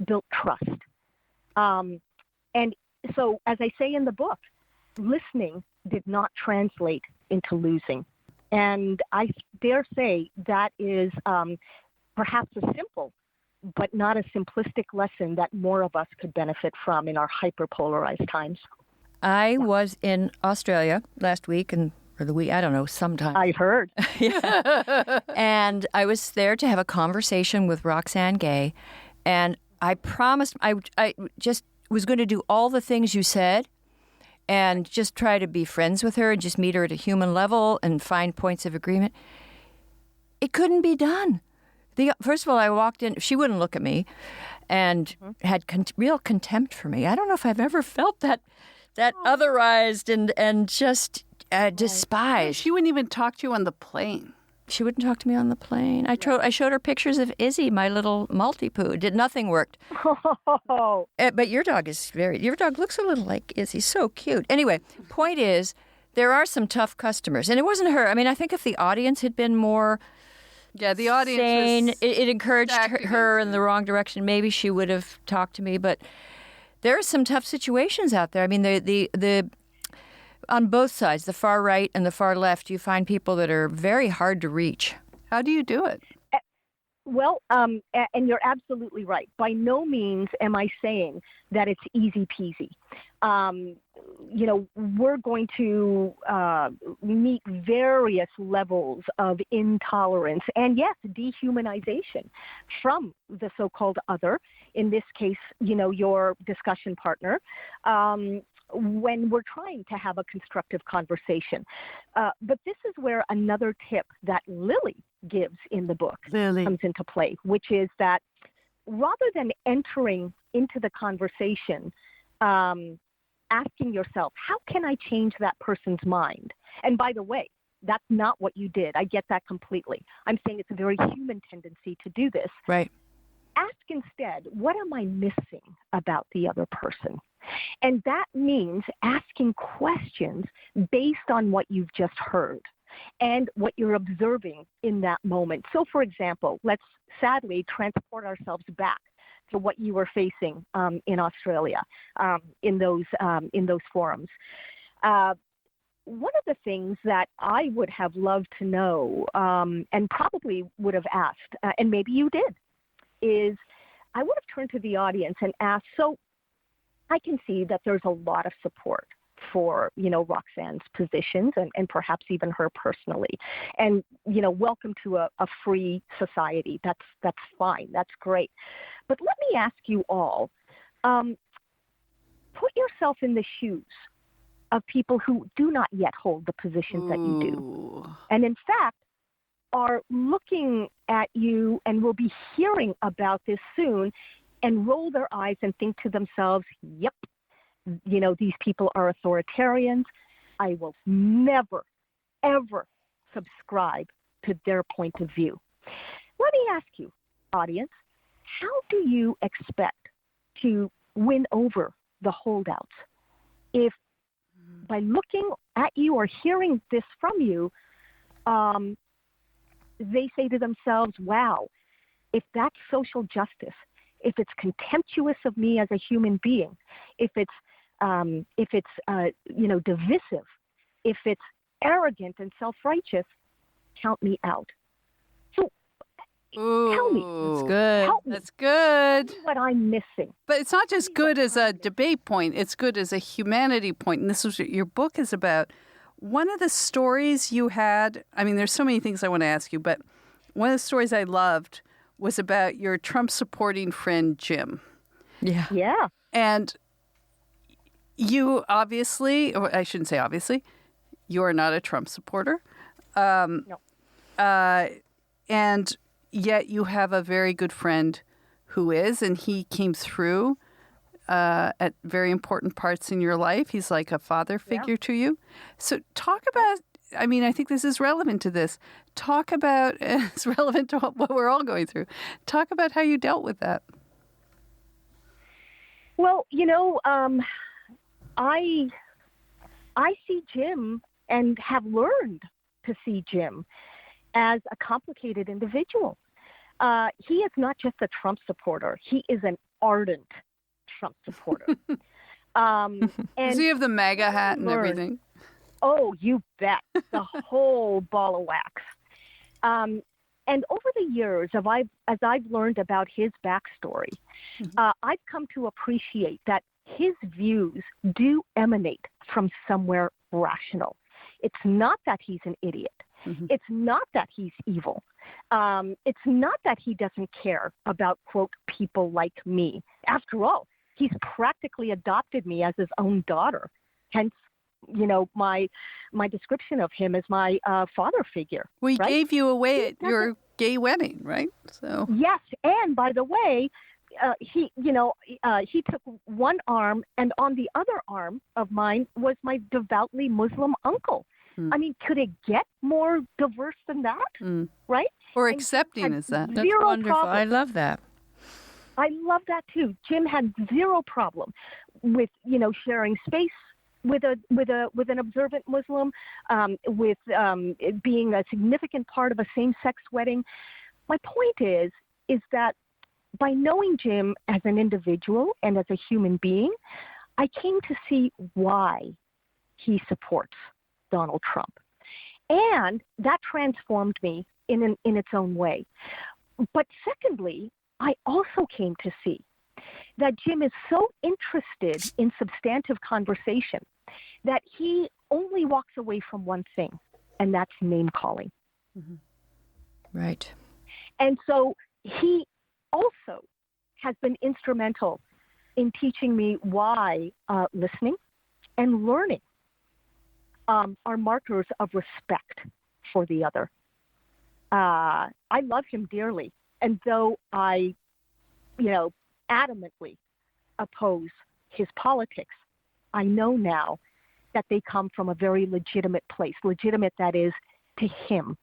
built trust. And so, as I say in the book, listening did not translate into losing. And I dare say that is perhaps a simple but not a simplistic lesson that more of us could benefit from in our hyperpolarized times. I was in Australia last week, or the week, I don't know, sometime. I heard. Yeah. And I was there to have a conversation with Roxane Gay, and I promised I just was going to do all the things you said and just try to be friends with her and just meet her at a human level and find points of agreement. It couldn't be done. First of all, I walked in, she wouldn't look at me and had real contempt for me. I don't know if I've ever felt that otherized and just despised. She wouldn't even talk to you on the plane. She wouldn't talk to me on the plane. I showed her pictures of Izzy, my little Maltipoo. Nothing worked. Oh. But your dog looks a little like Izzy. So cute. Anyway, point is, there are some tough customers. And it wasn't her. I mean, I think if the audience had been more... Yeah, the audience sane, it encouraged her in the wrong direction. Maybe she would have talked to me, but there are some tough situations out there. I mean, the on both sides, the far right and the far left, you find people that are very hard to reach. How do you do it? Well, and you're absolutely right. By no means am I saying that it's easy peasy. We're going to meet various levels of intolerance and, yes, dehumanization from the so-called other, in this case, your discussion partner, when we're trying to have a constructive conversation. But this is where another tip that Lily gives in the book comes into play, which is that rather than entering into the conversation, asking yourself, how can I change that person's mind? And by the way, that's not what you did. I get that completely. I'm saying it's a very human tendency to do this. Right. Ask instead, what am I missing about the other person? And that means asking questions based on what you've just heard and what you're observing in that moment. So, for example, let's sadly transport ourselves back to what you were facing in Australia in those forums. One of the things that I would have loved to know and probably would have asked, and maybe you did, is I would have turned to the audience and asked, so I can see that there's a lot of support for, Roxane's positions and perhaps even her personally. And, welcome to a free society. That's fine. That's great. But let me ask you all, put yourself in the shoes of people who do not yet hold the positions that you do. And in fact, are looking at you and will be hearing about this soon and roll their eyes and think to themselves, yep, these people are authoritarians. I will never, ever subscribe to their point of view. Let me ask you, audience, how do you expect to win over the holdouts if by looking at you or hearing this from you, they say to themselves, wow, if that's social justice, if it's contemptuous of me as a human being, if it's divisive, if it's arrogant and self-righteous, count me out. So tell me. That's good. Help me. That's good. Tell me what I'm missing. But it's not just good as a debate point. It's good as a humanity point. And this is what your book is about. One of the stories you had, I mean, there's so many things I want to ask you, but one of the stories I loved was about your Trump-supporting friend, Jim. Yeah. Yeah. And you obviously, or I shouldn't say obviously, you are not a Trump supporter. No. And yet you have a very good friend who is, and he came through at very important parts in your life. He's like a father figure to you. So talk about, I mean, I think this is relevant to this. Talk about, it's relevant to what we're all going through. Talk about how you dealt with that. Well, I see Jim and have learned to see Jim as a complicated individual. He is not just a Trump supporter. He is an ardent Trump supporter. Does he have the MAGA hat and everything? Oh, you bet. The whole ball of wax. And over the years, as I've learned about his backstory, I've come to appreciate that his views do emanate from somewhere rational. It's not that he's an idiot. Mm-hmm. It's not that he's evil. It's not that he doesn't care about, quote, people like me. After all, he's practically adopted me as his own daughter. Hence, my description of him as my father figure. Well, he right? gave you away at your gay wedding, right? So yes, and by the way, he took one arm, and on the other arm of mine was my devoutly Muslim uncle. I mean, could it get more diverse than that, right? Or accepting is that? That's wonderful. Problem. I love that. I love that too. Jim had zero problem with sharing space with an observant Muslim, with being a significant part of a same-sex wedding. My point is that by knowing Jim as an individual and as a human being, I came to see why he supports Donald Trump. And that transformed me in its own way. But secondly, I also came to see that Jim is so interested in substantive conversation that he only walks away from one thing, and that's name calling. Mm-hmm. Right. And so he also has been instrumental in teaching me why listening and learning are markers of respect for the other. I love him dearly, and though I, adamantly oppose his politics, I know now that they come from a very legitimate place, legitimate, that is, to him.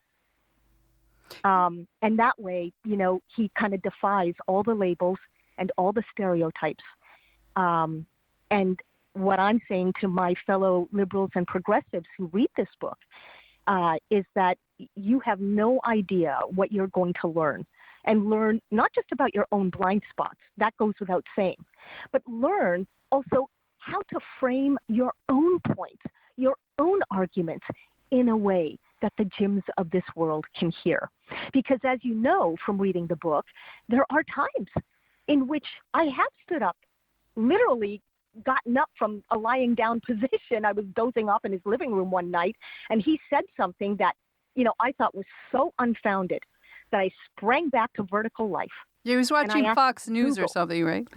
And that way, he kind of defies all the labels and all the stereotypes. And what I'm saying to my fellow liberals and progressives who read this book is that you have no idea what you're going to learn. And learn not just about your own blind spots, that goes without saying, but learn also how to frame your own points, your own arguments in a way that the Jims of this world can hear. Because as you know from reading the book, there are times in which I have stood up, literally gotten up from a lying down position. I was dozing off in his living room one night, and he said something that, I thought was so unfounded that I sprang back to vertical life. Yeah, he was watching Fox News Google. Or something, right?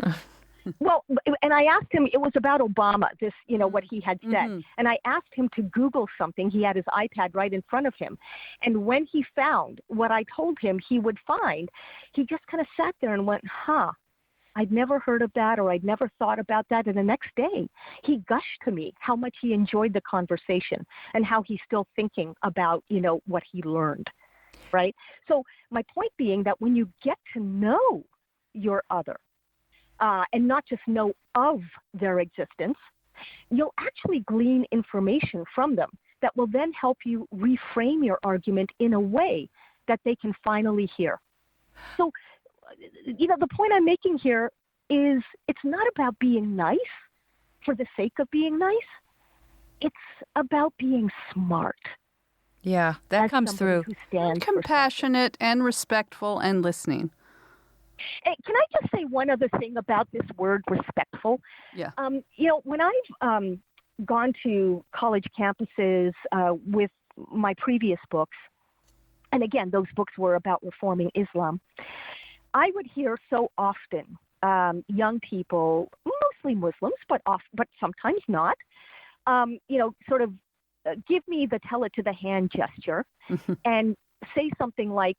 Well, and I asked him, it was about Obama, this, what he had said. Mm-hmm. And I asked him to Google something. He had his iPad right in front of him. And when he found what I told him he would find, he just kind of sat there and went, I'd never heard of that, or I'd never thought about that. And the next day, he gushed to me how much he enjoyed the conversation and how he's still thinking about, what he learned. right? So my point being that when you get to know your other, and not just know of their existence, you'll actually glean information from them that will then help you reframe your argument in a way that they can finally hear. So, the point I'm making here is it's not about being nice for the sake of being nice. It's about being smart. Yeah, that comes through. And compassionate and respectful and listening. Hey, can I just say one other thing about this word respectful? Yeah. When I've gone to college campuses with my previous books, and again, those books were about reforming Islam, I would hear so often young people, mostly Muslims, but sometimes not, sort of give me the tell it to the hand gesture and say something like,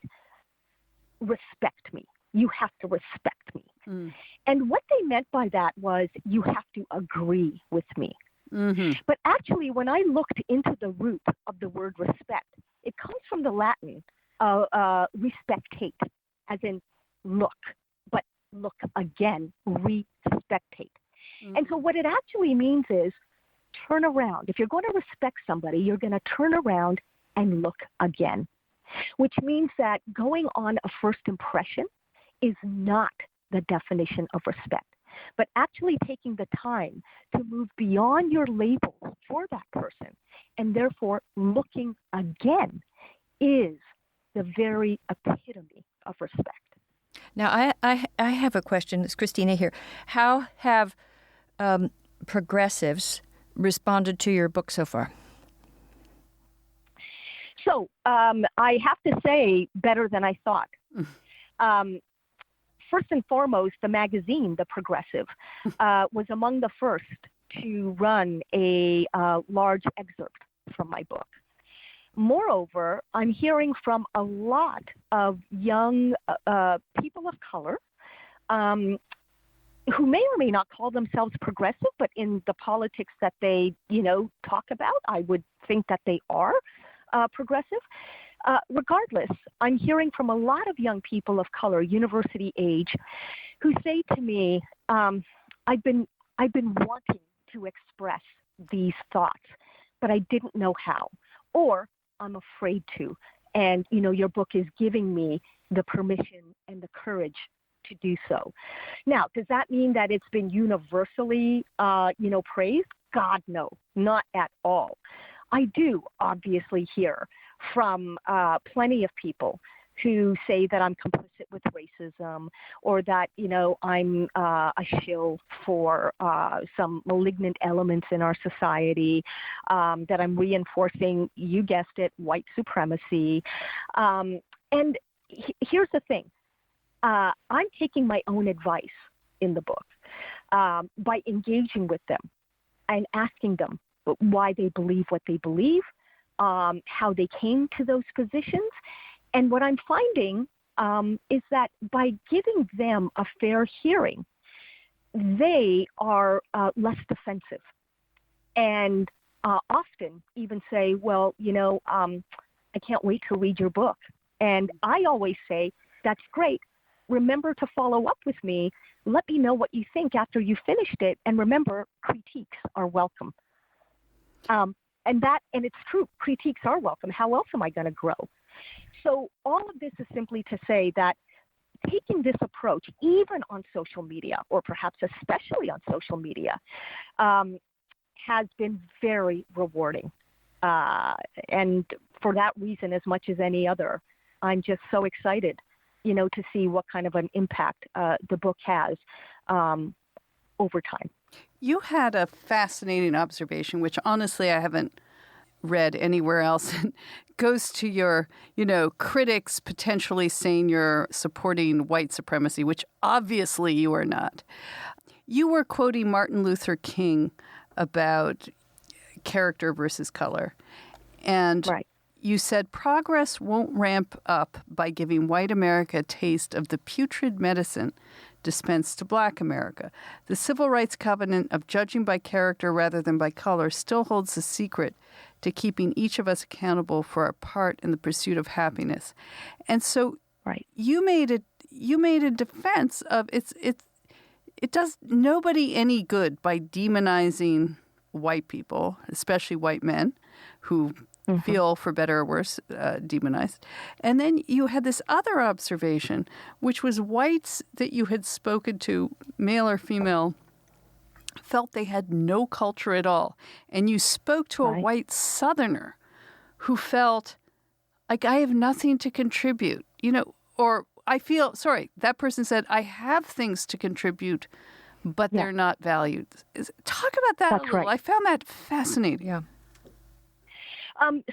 respect me. You have to respect me. And what they meant by that was you have to agree with me. Mm-hmm. But actually, when I looked into the root of the word respect, it comes from the Latin respectate, as in look, but look again, respectate. Mm-hmm. And so what it actually means is turn around. If you're going to respect somebody, you're going to turn around and look again, which means that going on a first impression is not the definition of respect, but actually taking the time to move beyond your labels for that person and therefore looking again is the very epitome of respect. Now, I have a question. It's Christina here. How have progressives responded to your book so far? So I have to say better than I thought. First and foremost, the magazine, The Progressive, was among the first to run a large excerpt from my book. Moreover, I'm hearing from a lot of young people of color who may or may not call themselves progressive, but in the politics that they, talk about, I would think that they are progressive. Regardless, I'm hearing from a lot of young people of color, university age, who say to me, I've been wanting to express these thoughts, but I didn't know how, or I'm afraid to. And, your book is giving me the permission and the courage to do so. Now, does that mean that it's been universally, praised? God, no, not at all. I do obviously hear from plenty of people who say that I'm complicit with racism, or that, I'm a shill for some malignant elements in our society, that I'm reinforcing, you guessed it, white supremacy. And here's the thing. I'm taking my own advice in the book by engaging with them and asking them why they believe what they believe, how they came to those positions. And what I'm finding is that by giving them a fair hearing, they are less defensive and often even say, well, I can't wait to read your book. And I always say, that's great. Remember to follow up with me. Let me know what you think after you finished it. And remember, critiques are welcome. And it's true. Critiques are welcome. How else am I going to grow? So all of this is simply to say that taking this approach, even on social media, or perhaps especially on social media, has been very rewarding. And for that reason, as much as any other, I'm just so excited, to see what kind of an impact the book has over time. You had a fascinating observation, which honestly I haven't read anywhere else. It goes to your, critics potentially saying you're supporting white supremacy, which obviously you are not. You were quoting Martin Luther King about character versus color. And right. You said progress won't ramp up by giving white America a taste of the putrid medicine dispensed to Black America. The civil rights covenant of judging by character rather than by color still holds the secret to keeping each of us accountable for our part in the pursuit of happiness. And so Right. you made a defense of it does nobody any good by demonizing white people, especially white men who feel, for better or worse, demonized. And then you had this other observation, which was whites that you had spoken to, male or female, felt they had no culture at all. And you spoke to a white Southerner who felt like, I have nothing to contribute, or I feel, that person said, I have things to contribute, but they're not valued. Talk about that a little. Right. I found that fascinating. Yeah.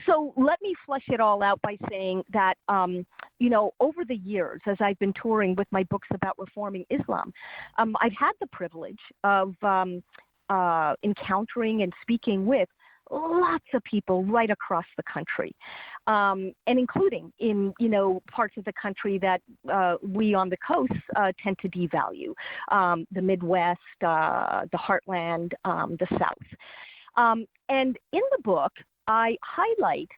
So let me flesh it all out by saying that, over the years, as I've been touring with my books about reforming Islam, I've had the privilege of encountering and speaking with lots of people right across the country, and including in, parts of the country that we on the coast tend to devalue, the Midwest, the Heartland, the South. And in the book, I highlight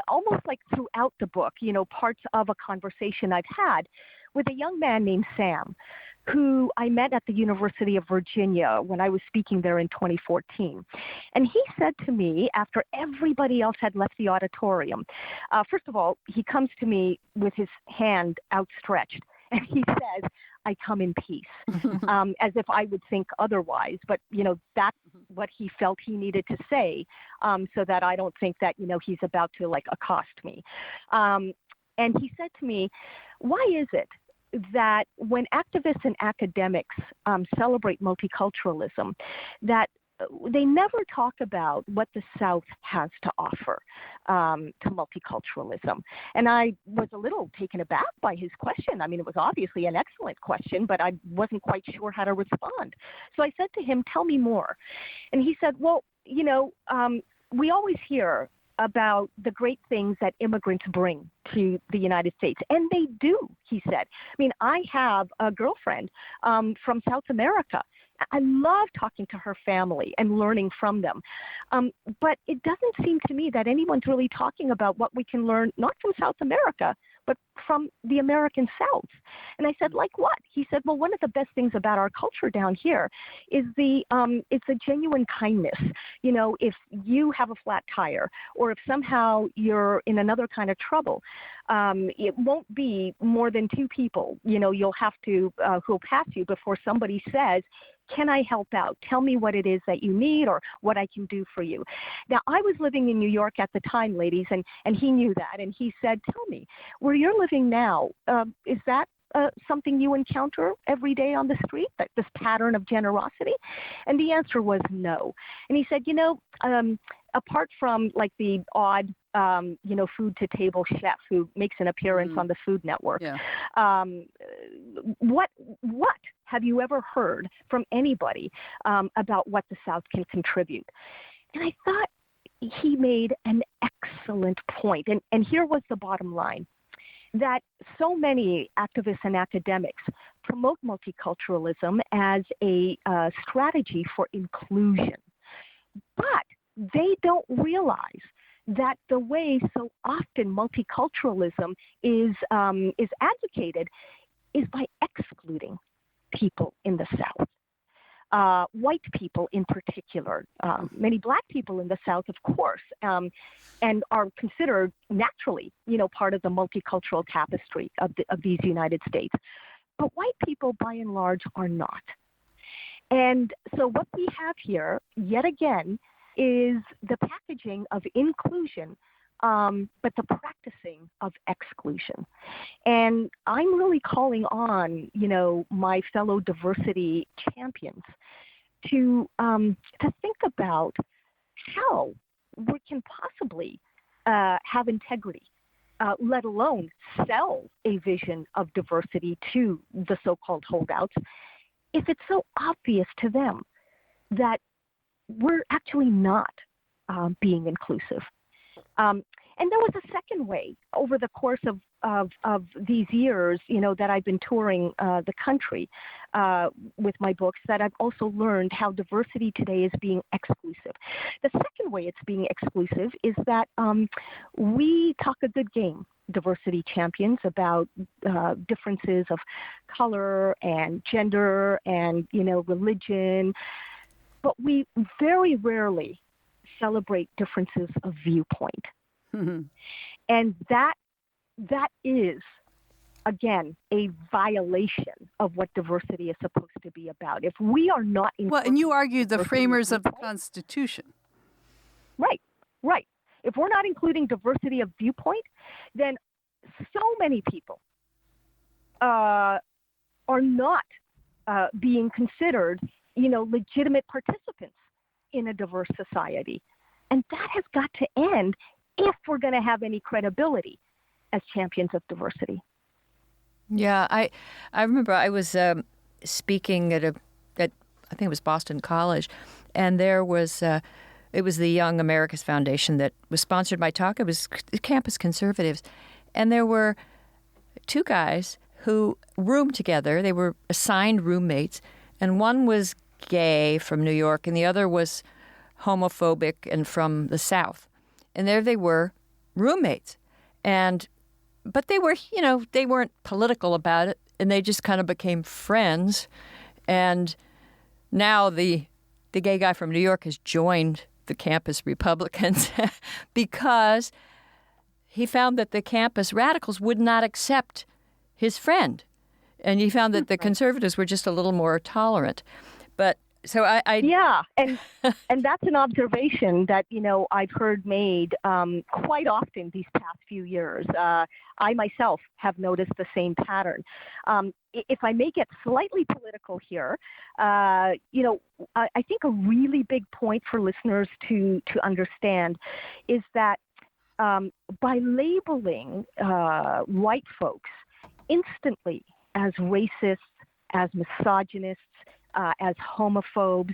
almost like throughout the book, parts of a conversation I've had with a young man named Sam, who I met at the University of Virginia when I was speaking there in 2014. And he said to me, after everybody else had left the auditorium, first of all, he comes to me with his hand outstretched, and he says, I come in peace, as if I would think otherwise. But, that's what he felt he needed to say, so that I don't think that, he's about to accost me. And he said to me, why is it that when activists and academics celebrate multiculturalism, that they never talk about what the South has to offer to multiculturalism? And I was a little taken aback by his question. I mean, it was obviously an excellent question, but I wasn't quite sure how to respond. So I said to him, tell me more. And he said, well, we always hear about the great things that immigrants bring to the United States. And they do, he said. I mean, I have a girlfriend from South America. I love talking to her family and learning from them. But it doesn't seem to me that anyone's really talking about what we can learn, not from South America, but from the American South. And I said, like what? He said, well, one of the best things about our culture down here is it's a genuine kindness. If you have a flat tire, or if somehow you're in another kind of trouble, it won't be more than two people, you'll have to, who'll pass you before somebody says, can I help out? Tell me what it is that you need or what I can do for you. Now, I was living in New York at the time, ladies, and he knew that. And he said, tell me, where you're living now, is that something you encounter every day on the street, this pattern of generosity? And the answer was no. And he said, apart from the odd, food to table chef who makes an appearance on the Food Network, what have you ever heard from anybody about what the South can contribute? And I thought he made an excellent point. And here was the bottom line, that so many activists and academics promote multiculturalism as a strategy for inclusion. But they don't realize that the way so often multiculturalism is advocated is by excluding people in the South, white people in particular, many Black people in the South, of course, and are considered naturally, part of the multicultural tapestry of these United States. But white people, by and large, are not. And so what we have here, yet again, is the packaging of inclusion, but the practicing of exclusion. And I'm really calling on, my fellow diversity champions to think about how we can possibly have integrity, let alone sell a vision of diversity to the so-called holdouts, if it's so obvious to them that we're actually not being inclusive. And there was a second way over the course of these years, that I've been touring the country with my books, that I've also learned how diversity today is being exclusive. The second way it's being exclusive is that we talk a good game, diversity champions, about differences of color and gender and, religion, but we very rarely celebrate differences of viewpoint. Mm-hmm. And that is, again, a violation of what diversity is supposed to be about. If we are not... Well, and you argued the framers of the Constitution. Right. If we're not including diversity of viewpoint, then so many people are not being considered, legitimate participants in a diverse society. And that has got to end if we're going to have any credibility as champions of diversity. Yeah, I remember I was speaking at I think it was Boston College, and there was it was the Young Americas Foundation that was sponsored by Talk. It was campus conservatives, and there were two guys who roomed together. They were assigned roommates, and one was gay from New York, and the other was homophobic and from the South. And there they were, roommates. But they were, they weren't political about it, and they just kind of became friends. And now the gay guy from New York has joined the campus Republicans because he found that the campus radicals would not accept his friend. And he found that the conservatives were just a little more tolerant. But so yeah, and that's an observation that I've heard made quite often these past few years. I myself have noticed the same pattern. If I may get slightly political here, I think a really big point for listeners to understand is that by labeling white folks instantly as racists, as misogynists, as homophobes,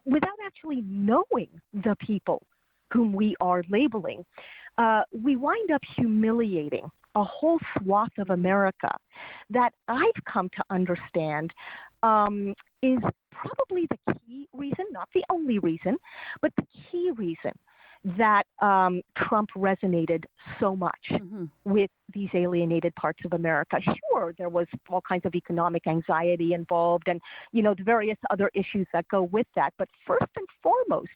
without actually knowing the people whom we are labeling, we wind up humiliating a whole swath of America that I've come to understand is probably the key reason, not the only reason, but the key reason that Trump resonated so much with these alienated parts of America. Sure, there was all kinds of economic anxiety involved and, the various other issues that go with that. But first and foremost,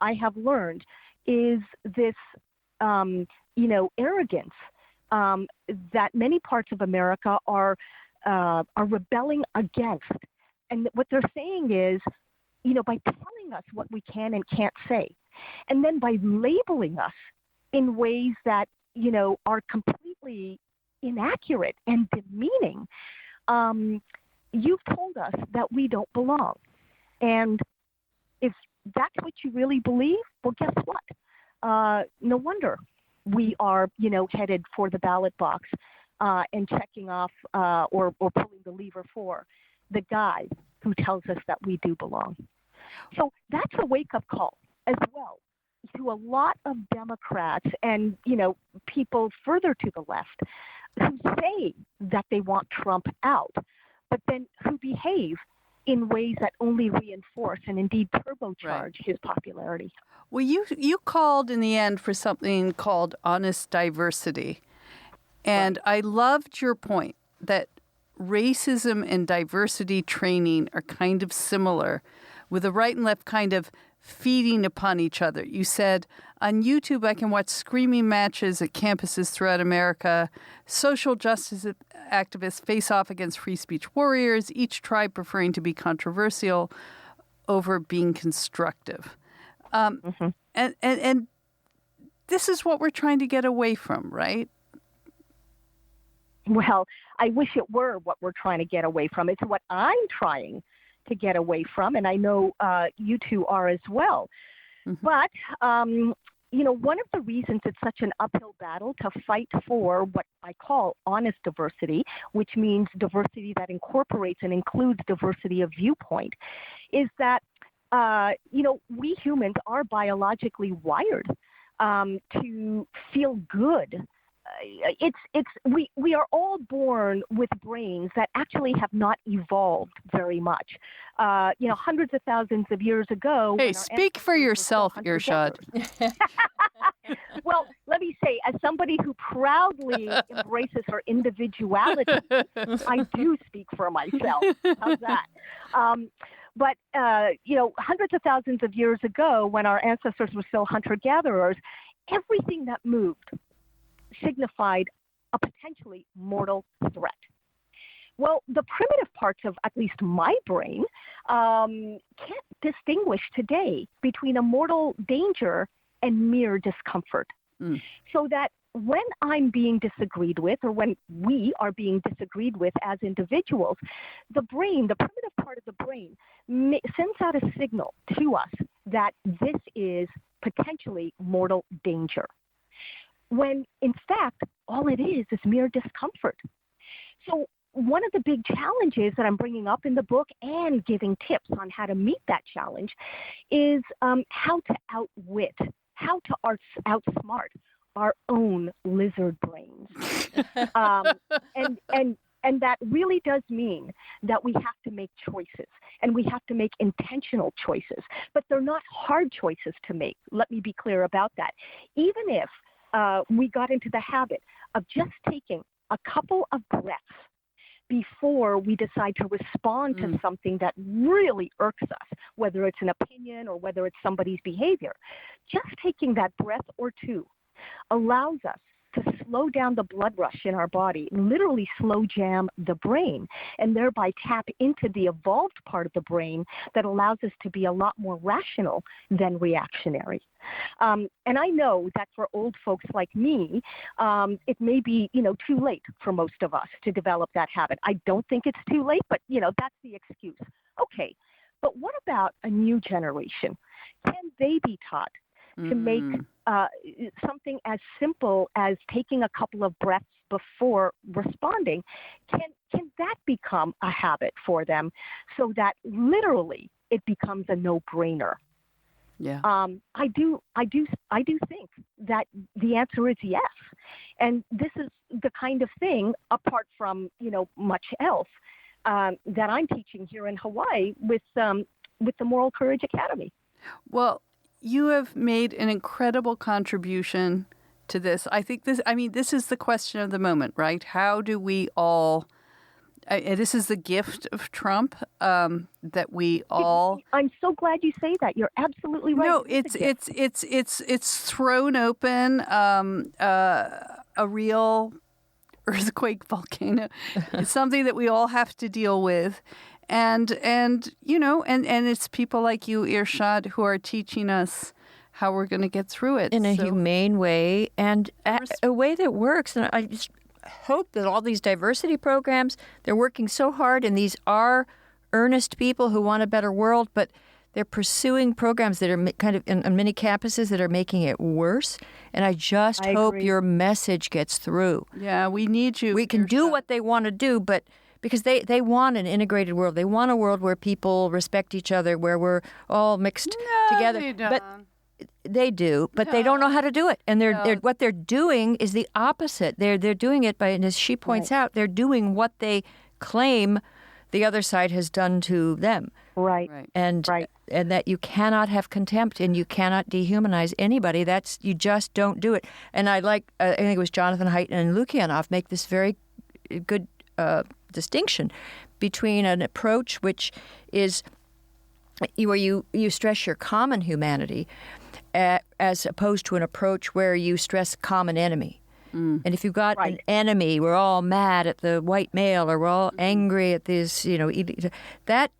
I have learned is this, arrogance that many parts of America are rebelling against. And what they're saying is, by telling us what we can and can't say, and then by labeling us in ways that, are completely inaccurate and demeaning, you've told us that we don't belong. And if that's what you really believe, well, guess what? No wonder we are, headed for the ballot box and checking off or pulling the lever for the guy who tells us that we do belong. So that's a wake-up call as well to a lot of Democrats and, people further to the left who say that they want Trump out, but then who behave in ways that only reinforce and indeed turbocharge his popularity. Well, you called in the end for something called honest diversity. And I loved your point that racism and diversity training are kind of similar, with the right and left kind of feeding upon each other. You said, on YouTube, I can watch screaming matches at campuses throughout America. Social justice activists face off against free speech warriors, each tribe preferring to be controversial over being constructive. And this is what we're trying to get away from, right? Well, I wish it were what we're trying to get away from. It's what I'm trying to get away from, and I know you two are as well. But, one of the reasons it's such an uphill battle to fight for what I call honest diversity, which means diversity that incorporates and includes diversity of viewpoint, is that, we humans are biologically wired to feel good. We are all born with brains that actually have not evolved very much. Hundreds of thousands of years ago. Hey, speak for yourself, Irshad. Well, let me say, as somebody who proudly embraces her individuality, I do speak for myself. How's that? But hundreds of thousands of years ago, when our ancestors were still hunter-gatherers, everything that moved signified a potentially mortal threat. Well, the primitive parts of at least my brain can't distinguish today between a mortal danger and mere discomfort. So that when I'm being disagreed with, or when we are being disagreed with as individuals, the brain, the primitive part of the brain, sends out a signal to us that this is potentially mortal danger, when in fact, all it is mere discomfort. So one of the big challenges that I'm bringing up in the book and giving tips on how to meet that challenge is how to outwit, how to outsmart our own lizard brains. And that really does mean that we have to make choices, and we have to make intentional choices. But they're not hard choices to make. Let me be clear about that. Even if we got into the habit of just taking a couple of breaths before we decide to respond to something that really irks us, whether it's an opinion or whether it's somebody's behavior, just taking that breath or two allows us to slow down the blood rush in our body, literally slow jam the brain, and thereby tap into the evolved part of the brain that allows us to be a lot more rational than reactionary. And I know that for old folks like me, it may be, too late for most of us to develop that habit. I don't think it's too late, but, that's the excuse. Okay, but what about a new generation? Can they be taught to make something as simple as taking a couple of breaths before responding? Can that become a habit for them so that literally it becomes a no-brainer? Yeah. I do think that the answer is yes. And this is the kind of thing, apart from, much else, that I'm teaching here in Hawaii with the Moral Courage Academy. Well, you have made an incredible contribution to this. I think this is the question of the moment, right? How do we all, this is the gift of Trump, that we all. I'm so glad you say that. You're absolutely right. No, it's thrown open a real earthquake volcano. It's something that we all have to deal with. And it's people like you, Irshad, who are teaching us how we're going to get through it. In a humane way, and a way that works. And I just hope that all these diversity programs, they're working so hard, and these are earnest people who want a better world, but they're pursuing programs that are kind of on many campuses that are making it worse. And I just hope your message gets through. Yeah, we need you. We can do what they want to do, but because they want an integrated world. They want a world where people respect each other, where we're all mixed together. They don't. But they do, but they don't know how to do it. And what they're doing is the opposite. They're doing it by, and as she points out, they're doing what they claim the other side has done to them. Right. And that you cannot have contempt and you cannot dehumanize anybody. You just don't do it. And I think it was Jonathan Haidt and Lukianoff make this very good distinction between an approach which is where you stress your common humanity as opposed to an approach where you stress common enemy. And if you've got an enemy, we're all mad at the white male or we're all angry at this, that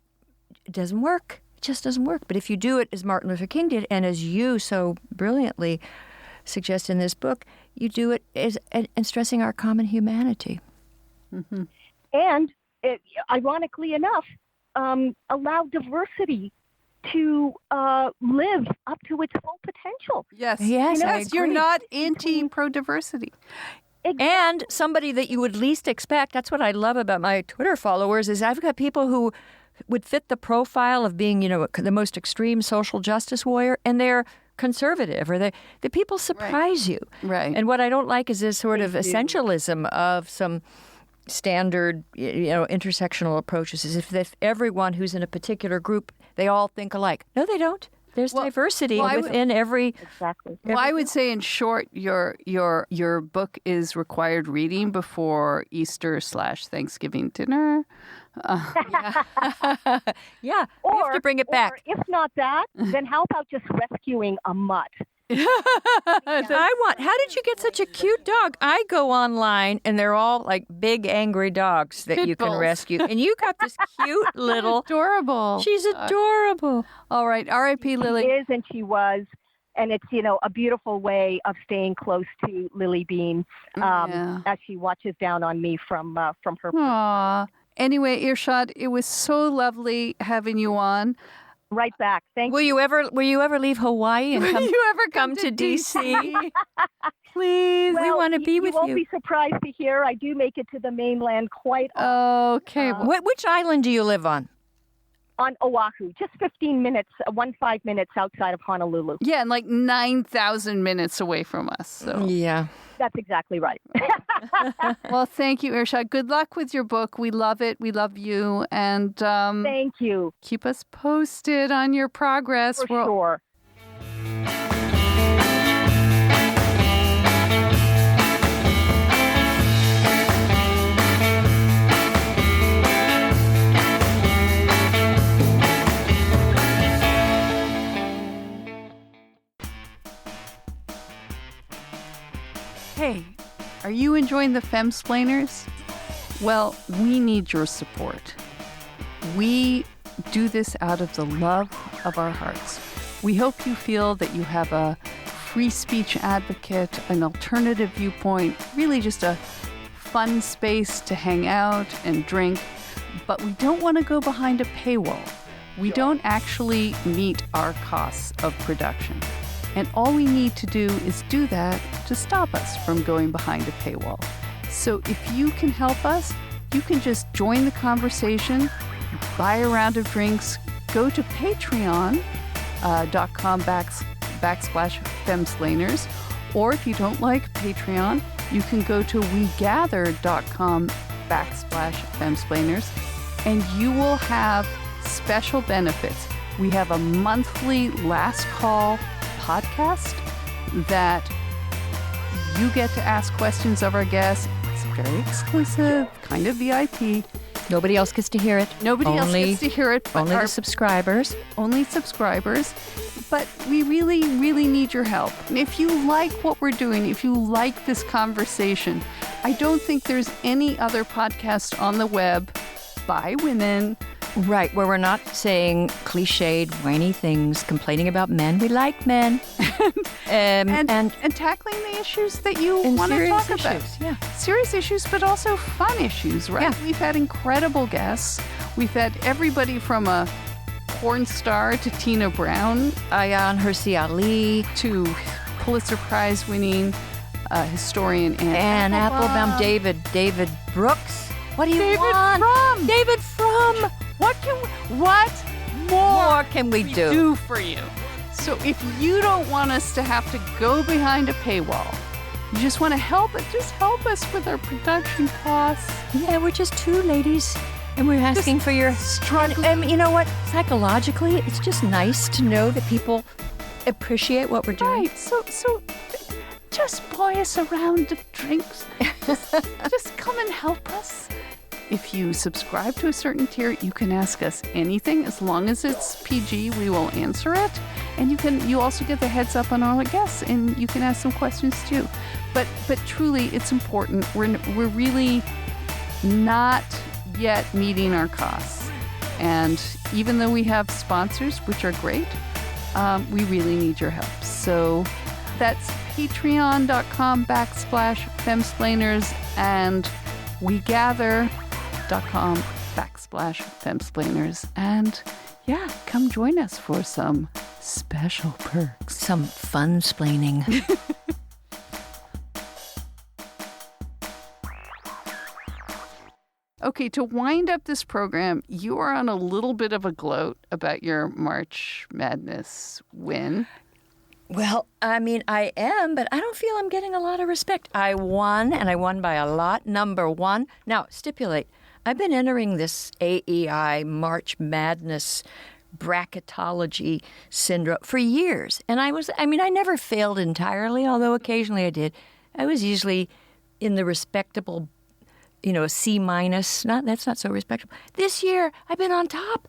doesn't work. It just doesn't work. But if you do it as Martin Luther King did and as you so brilliantly suggest in this book, you do it and stressing our common humanity. Mm-hmm. And ironically enough, allow diversity to live up to its full potential. Yes. Yes, you're not pro-diversity. Exactly. And somebody that you would least expect. That's what I love about my Twitter followers is I've got people who would fit the profile of being, the most extreme social justice warrior, and they're conservative, or the people surprise you. Right. And what I don't like is this sort of essentialism of some standard, intersectional approaches, as if everyone who's in a particular group, they all think alike. No, they don't. There's diversity within every. Exactly. Well, I would say, in short, your book is required reading before Easter/Thanksgiving dinner. Yeah, we have to bring it back. Or if not that, then how about just rescuing a mutt? How did you get such a cute dog? I go online and they're all like big angry dogs that Pit you can bulls. rescue. And you got this cute little. Adorable. She's adorable. All right. R.I.P. Lily. She is and she was. And it's, a beautiful way of staying close to Lily Bean as she watches down on me from her. Aw. Anyway, Irshad, it was so lovely having you on. Right back. Thank Will you ever leave Hawaii and Will you ever come to D.C.? Please. We want to be with you. You won't you. be surprised to hear I do make it to the mainland quite Okay. Which island do you live on? on Oahu, just 15 minutes, 15 minutes outside of Honolulu. Yeah, and like 9,000 minutes away from us. So. Yeah. That's exactly right. Well, thank you, Irshad. Good luck with your book. We love it. We love you. And Thank you. keep us posted on your progress. For sure. Hey, are you enjoying the Femsplainers? Well, we need your support. We do this out of the love of our hearts. We hope you feel that you have a free speech advocate, an alternative viewpoint, really just a fun space to hang out and drink. But we don't want to go behind a paywall. We don't actually meet our costs of production. And all we need to do is do that to stop us from going behind a paywall. So if you can help us, you can just join the conversation, buy a round of drinks, go to patreon.com/Femsplainers. Or if you don't like Patreon, you can go to wegather.com/Femsplainers, and you will have special benefits. We have a monthly last call podcast that you get to ask questions of our guests. It's very exclusive, kind of VIP. Nobody else gets to hear it. Nobody else gets to hear it. But Only the subscribers. Only subscribers. But we really, really need your help. And if you like what we're doing, if you like this conversation, I don't think there's any other podcast on the web by women. Right, where we're not saying cliched, whiny things, complaining about men. We like men. and tackling the issues that you want to talk about. Yeah. Serious issues, but also fun issues, right? Yeah. We've had incredible guests. We've had everybody from a porn star to Tina Brown, Ayaan Hirsi Ali, to Pulitzer Prize winning historian Anne Applebaum, David Brooks. What do you David want? Frum. David Frum. What more can we do for you? So if you don't want us to have to go behind a paywall, you just want to help us with our production costs. Yeah, we're just two ladies, and we're asking for your struggle. And you know what? Psychologically, it's just nice to know that people appreciate what we're doing. Right. So just buy us a round of drinks. Just come and help us. If you subscribe to a certain tier, you can ask us anything. As long as it's PG, we will answer it. And you also get the heads up on all our guests, and you can ask some questions too. But truly, it's important. We're really not yet meeting our costs. And even though we have sponsors, which are great, we really need your help. So that's patreon.com/Femsplainers and wegather.com/Femsplainers. And yeah, come join us for some special perks. Some fun splaining. Okay, to wind up this program, you are on a little bit of a gloat about your March Madness win. Well, I mean, I am, but I don't feel I'm getting a lot of respect. I won, and I won by a lot. Number one. Now, stipulate. I've been entering this AEI March Madness bracketology syndrome for years. And I never failed entirely, although occasionally I did. I was usually in the respectable, C minus. That's not so respectable. This year, I've been on top.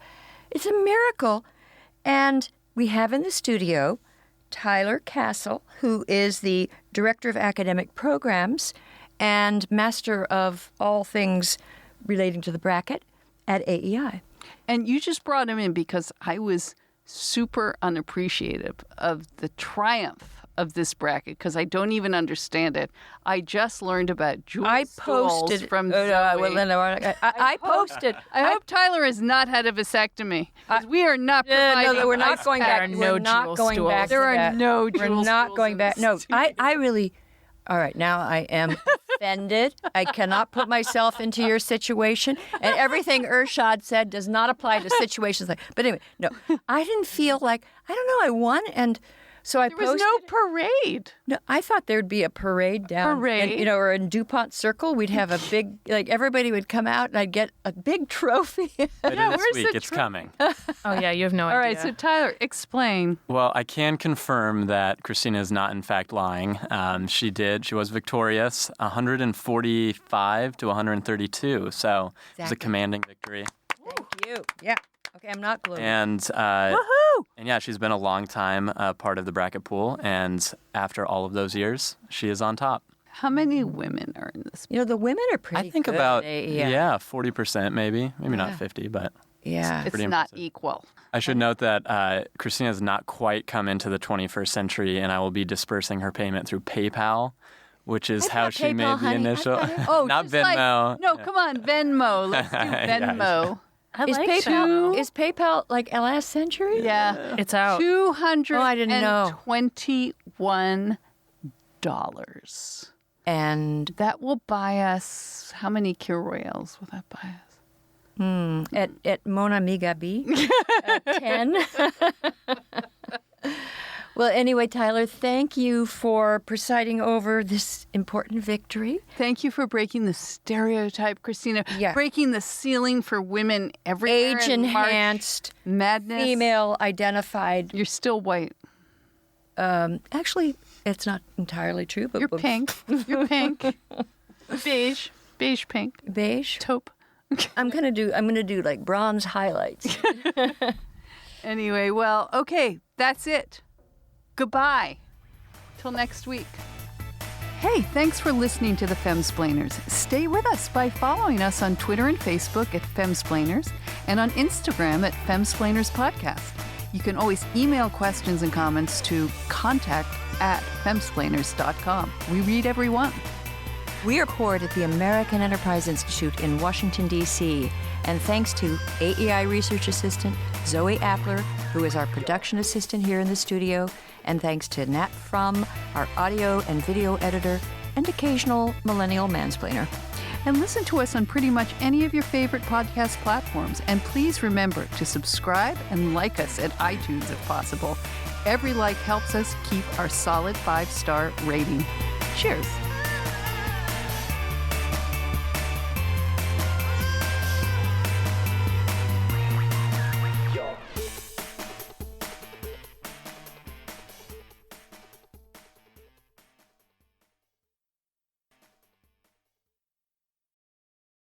It's a miracle. And we have in the studio Tyler Castle, who is the Director of Academic Programs and Master of all things relating to the bracket at AEI. And you just brought him in because I was super unappreciative of the triumph of this bracket because I don't even understand it. I just learned about Jules Stools from Zoe. I posted. I hope Tyler has not had a vasectomy. We are not providing. No, we're not going back. We're not going back. There are no Jules We're not going back. No, I really. All right, now I am offended. I cannot put myself into your situation. And everything Irshad said does not apply to situations like. But anyway, no, I didn't feel like, I don't know, I won. And so I posted. There was no parade. No, I thought there'd be a parade down. And, or in DuPont Circle, we'd have a big, everybody would come out and I'd get a big trophy. But this week, it's coming. Oh, yeah, you have no idea. All right, so Tyler, explain. Well, I can confirm that Christina is not, in fact, lying. She was victorious, 145 to 132. So it was a commanding victory. Thank you. Yeah. Okay, I'm not gloating. And woohoo! And yeah, she's been a long time part of the bracket pool, and after all of those years, she is on top. How many women are in this? The women are pretty. I think good about 40%, maybe not 50, but yeah, it's not equal. I should note that Christina has not quite come into the 21st century, and I will be dispersing her payment through PayPal, which is how she made the initial. Not Venmo. Come on, Venmo. Let's do Venmo. Is PayPal like last century? Yeah. It's out. $221. And that will buy us, how many Kir Royales will that buy us? At Mon Amiga B? 10? Well, anyway, Tyler, thank you for presiding over this important victory. Thank you for breaking the stereotype, Christina. Yeah. Breaking the ceiling for women everywhere. Age-enhanced, madness. Female-identified. You're still white. Actually, it's not entirely true. But You're pink. You're pink. Beige. Beige pink. Beige. Taupe. I'm gonna do like bronze highlights. Anyway, well, okay, that's it. Goodbye. Till next week. Hey, thanks for listening to the Femsplainers. Stay with us by following us on Twitter and Facebook at Femsplainers and on Instagram at Femsplainers Podcast. You can always email questions and comments to contact@femsplainers.com. We read every one. We are poured at the American Enterprise Institute in Washington, D.C., and thanks to AEI Research Assistant Zoe Appler, who is our production assistant here in the studio, and thanks to Nat Frum, our audio and video editor, and occasional millennial mansplainer. And listen to us on pretty much any of your favorite podcast platforms. And please remember to subscribe and like us at iTunes if possible. Every like helps us keep our solid 5-star rating. Cheers.